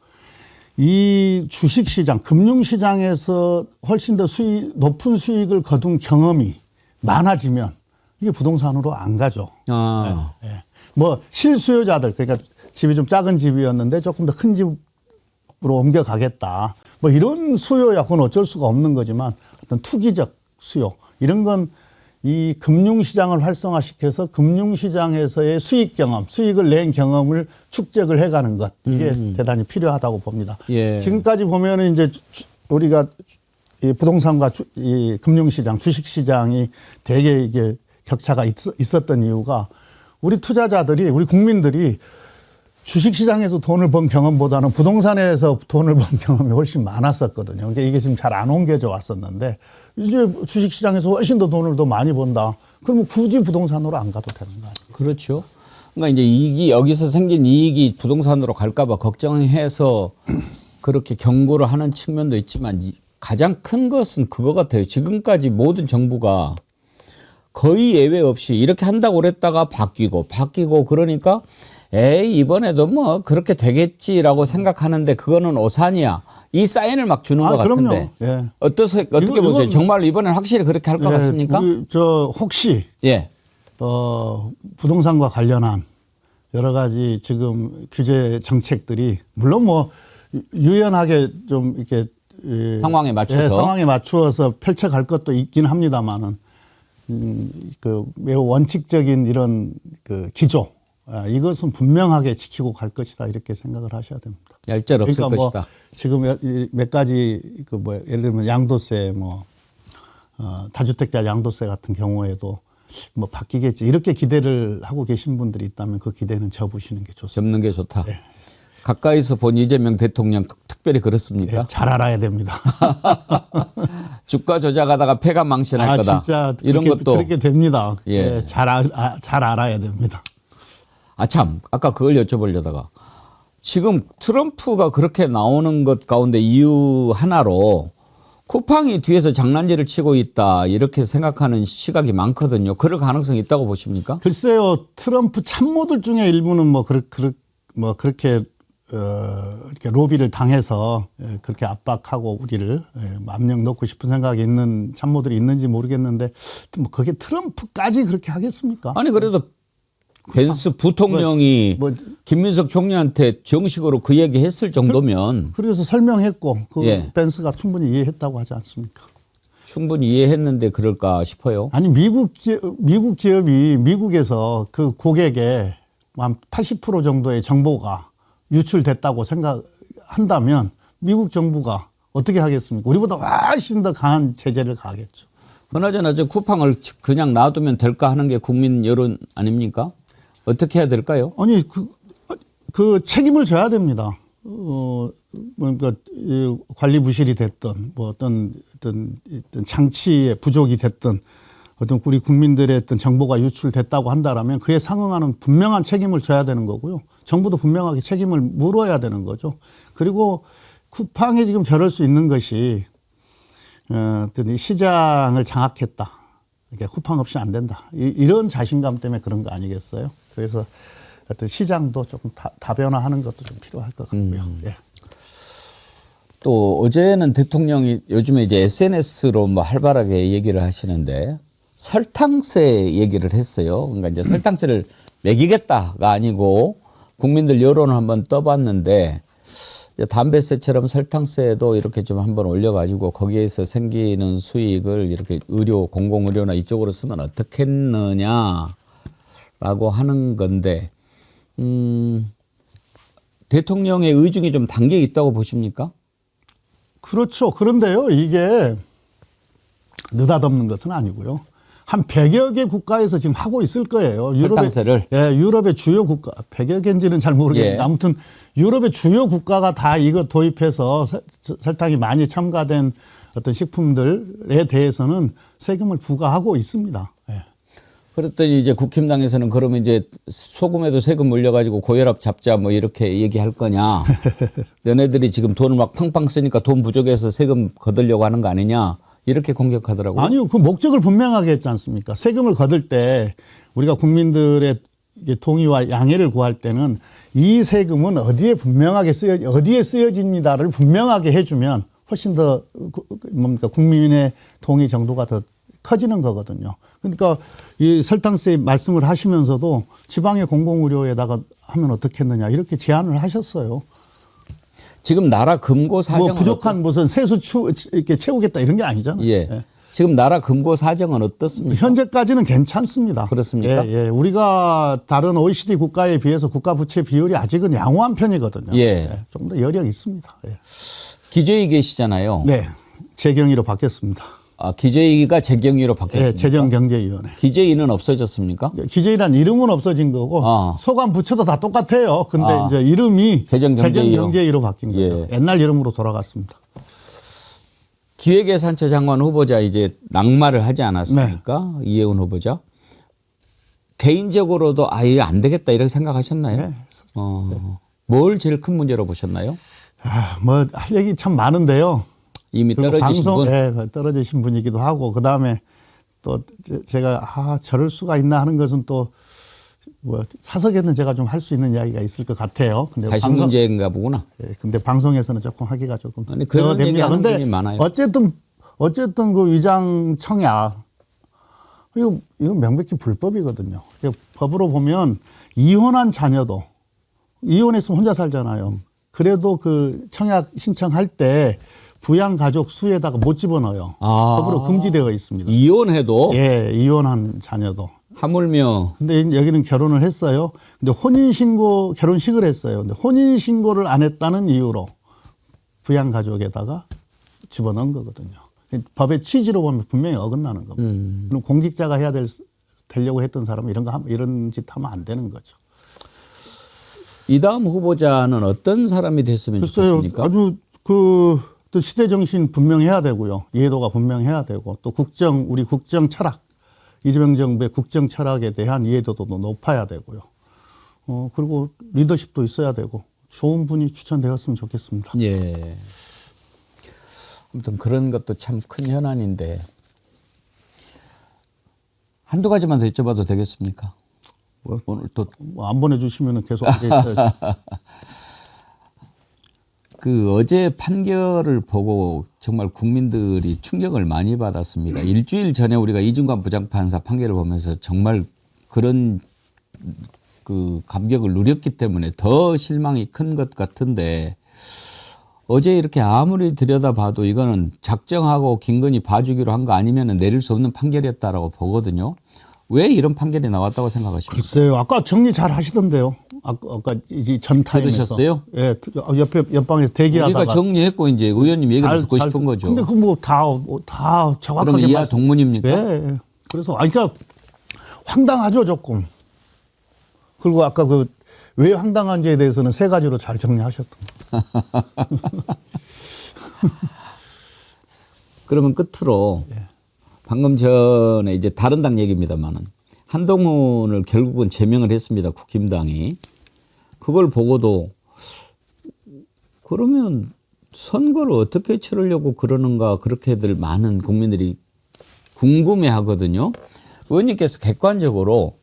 이 주식시장, 금융시장에서 훨씬 더 높은 수익을 거둔 경험이 많아지면 이게 부동산으로 안 가죠. 아. 실수요자들, 그러니까 집이 좀 작은 집이었는데 조금 더 큰 집으로 옮겨가겠다. 뭐 이런 수요야 그건 어쩔 수가 없는 거지만 어떤 투기적 수요 이런 건 이 금융시장을 활성화시켜서 금융시장에서의 수익 경험, 수익을 낸 경험을 축적을 해가는 것 이게 대단히 필요하다고 봅니다. 예. 지금까지 보면은 이제 우리가 이 부동산과 이 금융시장, 주식시장이 되게 이게 격차가 있었던 이유가 우리 투자자들이, 우리 국민들이 주식시장에서 돈을 번 경험보다는 부동산에서 돈을 번 경험이 훨씬 많았었거든요. 그러니까 이게 지금 잘 안 옮겨져 왔었는데 이제 주식시장에서 훨씬 더 돈을 더 많이 번다. 그러면 굳이 부동산으로 안 가도 되는 거 아니에요? 그렇죠. 그러니까 이제 이익이 여기서 생긴 이익이 부동산으로 갈까봐 걱정해서 그렇게 경고를 하는 측면도 있지만 가장 큰 것은 그거 같아요. 지금까지 모든 정부가 거의 예외 없이 이렇게 한다고 그랬다가 바뀌고 그러니까 에이 이번에도 뭐 그렇게 되겠지라고 생각하는데 그거는 오산이야. 이 사인을 막 주는 것 그럼요. 같은데 예. 어떻게 보세요? 정말 이번엔 확실히 그렇게 할 것 같습니까? 저 혹시 예. 부동산과 관련한 여러 가지 지금 규제 정책들이 물론 뭐 유연하게 좀 이렇게 상황에 맞춰서 상황에 맞추어서 펼쳐갈 것도 있긴 합니다만은 그 매우 원칙적인 이런 그 기조 이것은 분명하게 지키고 갈 것이다 이렇게 생각을 하셔야 됩니다. 얄짤 없을 그러니까 뭐 것이다. 지금 몇 가지 그 뭐 예를 들면 양도세 뭐 다주택자 양도세 같은 경우에도 뭐 바뀌겠지 이렇게 기대를 하고 계신 분들이 있다면 그 기대는 접으시는 게 좋습니다. 접는 게 좋다. 네. 가까이서 본 이재명 대통령 특별히 그렇습니까? 네, 잘 알아야 됩니다. 주가 조작하다가 폐가 망신할 거다. 진짜 이런 그렇게, 것도 그렇게 됩니다. 예. 네, 잘 알아야 됩니다. 참 아까 그걸 여쭤보려다가 지금 트럼프가 그렇게 나오는 것 가운데 이유 하나로 쿠팡이 뒤에서 장난질을 치고 있다 이렇게 생각하는 시각이 많거든요. 그럴 가능성이 있다고 보십니까? 글쎄요, 트럼프 참모들 중에 일부는 뭐 그렇게 이렇게 로비를 당해서 그렇게 압박하고 우리를 압력 넣고 싶은 생각이 있는 참모들이 있는지 모르겠는데 뭐 그게 트럼프까지 그렇게 하겠습니까? 아니 그래도 벤스 부통령이 김민석 총리한테 정식으로 그 얘기 했을 정도면 그래서 설명했고 그 예. 벤스가 충분히 이해했다고 하지 않습니까? 충분히 이해했는데 그럴까 싶어요. 아니 미국 기업이 미국에서 그 고객의 한 80% 정도의 정보가 유출됐다고 생각한다면 미국 정부가 어떻게 하겠습니까? 우리보다 훨씬 더 강한 제재를 가하겠죠. 그나저나 저 쿠팡을 그냥 놔두면 될까 하는 게 국민 여론 아닙니까? 어떻게 해야 될까요? 아니 그 책임을 져야 됩니다. 그러니까 관리 부실이 됐든 뭐 어떤 장치의 부족이 됐든 어떤 우리 국민들의 어떤 정보가 유출됐다고 한다라면 그에 상응하는 분명한 책임을 져야 되는 거고요. 정부도 분명하게 책임을 물어야 되는 거죠. 그리고 쿠팡이 지금 저럴 수 있는 것이 어떤 시장을 장악했다. 그러니까 쿠팡 없이 안 된다. 이런 자신감 때문에 그런 거 아니겠어요? 그래서 어떤 시장도 조금 다변화하는 것도 좀 필요할 것 같고요. 예. 또 어제는 대통령이 요즘에 이제 SNS로 뭐 활발하게 얘기를 하시는데 설탕세 얘기를 했어요. 그러니까 이제 설탕세를 매기겠다가 아니고 국민들 여론을 한번 떠봤는데 담배세처럼 설탕세도 이렇게 좀 한번 올려가지고 거기에서 생기는 수익을 이렇게 의료, 공공의료나 이쪽으로 쓰면 어떻겠느냐라고 하는 건데, 대통령의 의중이 좀 담겨 있다고 보십니까? 그렇죠. 그런데요, 이게 느닷없는 것은 아니고요. 한 100여 개 국가에서 지금 하고 있을 거예요. 설탕세를? 예, 유럽의 주요 국가, 100여 개인지는 잘 모르겠는데 예. 아무튼 유럽의 주요 국가가 다 이거 도입해서 설탕이 많이 첨가된 어떤 식품들에 대해서는 세금을 부과하고 있습니다. 예. 그랬더니 이제 국힘당에서는 그러면 이제 소금에도 세금 물려가지고 고혈압 잡자 뭐 이렇게 얘기할 거냐. 너네들이 지금 돈을 막 팡팡 쓰니까 돈 부족해서 세금 거두려고 하는 거 아니냐. 이렇게 공격하더라고요. 아니요. 그 목적을 분명하게 했지 않습니까? 세금을 거둘 때 우리가 국민들의 동의와 양해를 구할 때는 이 세금은 어디에 어디에 쓰여집니다를 분명하게 해주면 훨씬 더 뭡니까 국민의 동의 정도가 더 커지는 거거든요. 그러니까 이 설탕세 말씀을 하시면서도 지방의 공공의료에다가 하면 어떻겠느냐 이렇게 제안을 하셨어요. 지금 나라 금고 사정은 뭐 부족한 무슨 세수 이렇게 채우겠다 이런 게 아니잖아요. 예. 예. 지금 나라 금고 사정은 어떻습니까? 현재까지는 괜찮습니다. 그렇습니까? 예, 예. 우리가 다른 OECD 국가에 비해서 국가 부채 비율이 아직은 양호한 편이거든요. 예. 좀 더 여력이 있습니다. 예. 기재위 계시잖아요. 네, 재경위로 바뀌었습니다. 아, 기재위가 재경위로 예, 바뀌었습니까? 재정경제위원회. 기재위는 없어졌습니까? 기재위란 이름은 없어진 거고 아. 소관 부처도 다 똑같아요. 근데 아. 이제 이름이 재정경제위로. 재정경제위로 바뀐 거예요. 예. 옛날 이름으로 돌아갔습니다. 기획예산처 장관 후보자 이제 낙마를 하지 않았습니까? 이해운 후보자. 개인적으로도 아예 안 되겠다 이렇게 생각하셨나요? 네. 뭘 제일 큰 문제로 보셨나요? 뭐 할 얘기 참 많은데요. 이미 그리고 떨어지신 분. 예, 떨어지신 분이기도 하고 그 다음에 또 제가 저럴 수가 있나 하는 것은 또 뭐 사석에는 제가 좀 할 수 있는 이야기가 있을 것 같아요. 근데 가식 문제인가 보구나. 예, 근데 방송에서는 조금 하기가 조금 아니, 그런 됩니다. 얘기하는 근데 분이 많아요. 어쨌든 그 위장 청약 이거 명백히 불법이거든요. 법으로 보면 이혼한 자녀도 이혼했으면 혼자 살잖아요. 그래도 그 청약 신청할 때 부양 가족 수에다가 못 집어넣어요. 아. 법으로 금지되어 있습니다. 이혼해도 예, 이혼한 자녀도. 하물며 근데 여기는 결혼을 했어요. 근데 혼인신고, 결혼식을 했어요. 근데 혼인신고를 안 했다는 이유로 부양가족에다가 집어넣은 거거든요. 법의 취지로 보면 분명히 어긋나는 겁니다. 그럼 공직자가 해야 되려고 했던 사람은 이런 짓 하면 안 되는 거죠. 이 다음 후보자는 어떤 사람이 됐으면 글쎄요, 좋겠습니까? 아주 또 시대 정신 분명해야 되고요. 이해도가 분명해야 되고 또 우리 국정 철학. 이재명 정부의 국정 철학에 대한 이해도도 높아야 되고요. 그리고 리더십도 있어야 되고 좋은 분이 추천되었으면 좋겠습니다. 예. 아무튼 그런 것도 참 큰 현안인데 한두 가지만 더 여쭤봐도 되겠습니까? 오늘 또 안 보내주시면 계속 하겠어요. 그 어제 판결을 보고 정말 국민들이 충격을 많이 받았습니다. 일주일 전에 우리가 이중관 부장판사 판결을 보면서 정말 그런 그 감격을 누렸기 때문에 더 실망이 큰 것 같은데 어제 이렇게 아무리 들여다봐도 이거는 작정하고 김건희 봐주기로 한 거 아니면 내릴 수 없는 판결이었다라고 보거든요. 왜 이런 판결이 나왔다고 생각하십니까? 글쎄요. 아까 정리 잘 하시던데요. 아까 전 타임에서. 들으셨어요? 예, 옆방에서 대기하다가. 우리가 정리했고 이제 의원님 얘기를 듣고 싶은 거죠. 근데 그 뭐 다 정확하게. 그럼 이하 동문입니까? 예. 그래서 그러니까 황당하죠 조금. 그리고 아까 왜 황당한지에 대해서는 세 가지로 잘 정리하셨던 거. 그러면 끝으로 방금 전에 이제 다른 당 얘기입니다만은 한동훈을 결국은 제명을 했습니다. 국힘당이. 그걸 보고도 그러면 선거를 어떻게 치르려고 그러는가 그렇게들 많은 국민들이 궁금해 하거든요. 의원님께서 객관적으로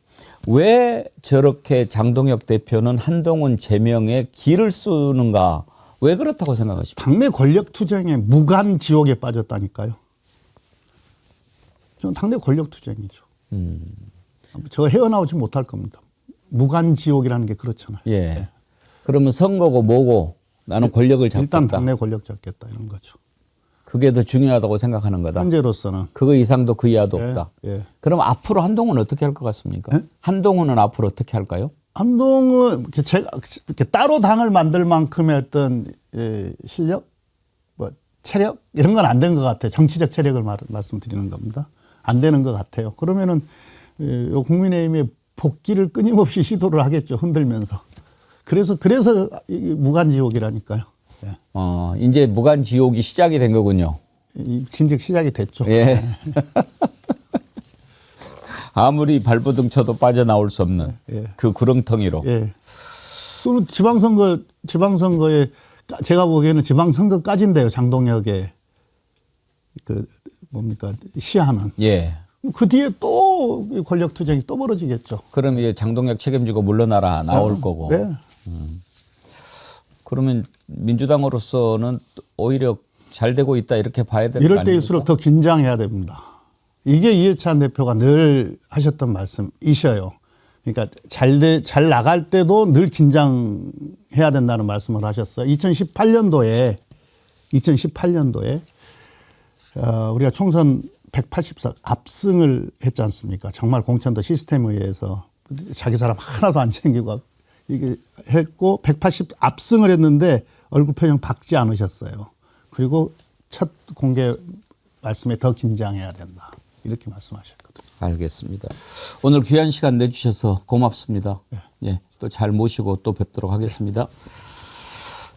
왜 저렇게 장동혁 대표는 한동훈 제명에 기를 쓰는가 왜 그렇다고 생각하십니까? 당내 권력 투쟁에 무간 지옥에 빠졌다니까요. 저는 당내 권력 투쟁이죠. 저 헤어나오지 못할 겁니다. 무간 지옥이라는 게 그렇잖아요. 예. 그러면 선거고 뭐고 나는 권력을 잡겠다. 일단 당내 권력 잡겠다 이런 거죠. 그게 더 중요하다고 생각하는 거다. 현재로서는. 그거 이상도 그 이하도 없다. 예. 그럼 앞으로 한동훈은 어떻게 할 것 같습니까? 예? 한동훈은 앞으로 어떻게 할까요? 한동훈 제가 이렇게 따로 당을 만들 만큼의 어떤 실력, 뭐 체력 이런 건 안 된 것 같아요. 정치적 체력을 말씀드리는 겁니다. 안 되는 것 같아요. 그러면은 국민의힘의 복귀를 끊임없이 시도를 하겠죠. 흔들면서. 그래서 무간지옥이라니까요. 예. 이제 무간지옥이 시작이 된 거군요. 진즉 시작이 됐죠. 예. 아무리 발버둥 쳐도 빠져나올 수 없는 그 구렁텅이로. 예. 또는 지방선거에 제가 보기에는 지방선거까지인데요. 장동혁의 시한은. 예. 그 뒤에 또 권력 투쟁이 또 벌어지겠죠. 그럼 이제 장동혁 책임지고 물러나라 나올 거고. 네. 그러면 민주당으로서는 오히려 잘 되고 있다 이렇게 봐야 되는 거 이럴 아닙니까? 때일수록 더 긴장해야 됩니다. 이게 이해찬 대표가 늘 하셨던 말씀이셔요. 그러니까 잘 나갈 때도 늘 긴장해야 된다는 말씀을 하셨어요. 2018년도에 우리가 총선 184 압승을 했지 않습니까? 정말 공천도 시스템에 의해서 자기 사람 하나도 안 챙기고 이게 했고 180 압승을 했는데 얼굴 표정 밝지 않으셨어요. 그리고 첫 공개 말씀에 더 긴장해야 된다. 이렇게 말씀하셨거든요. 알겠습니다. 오늘 귀한 시간 내주셔서 고맙습니다. 예, 또 잘 모시고 또 뵙도록 하겠습니다.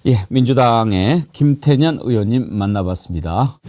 예, 민주당의 김태년 의원님 만나봤습니다.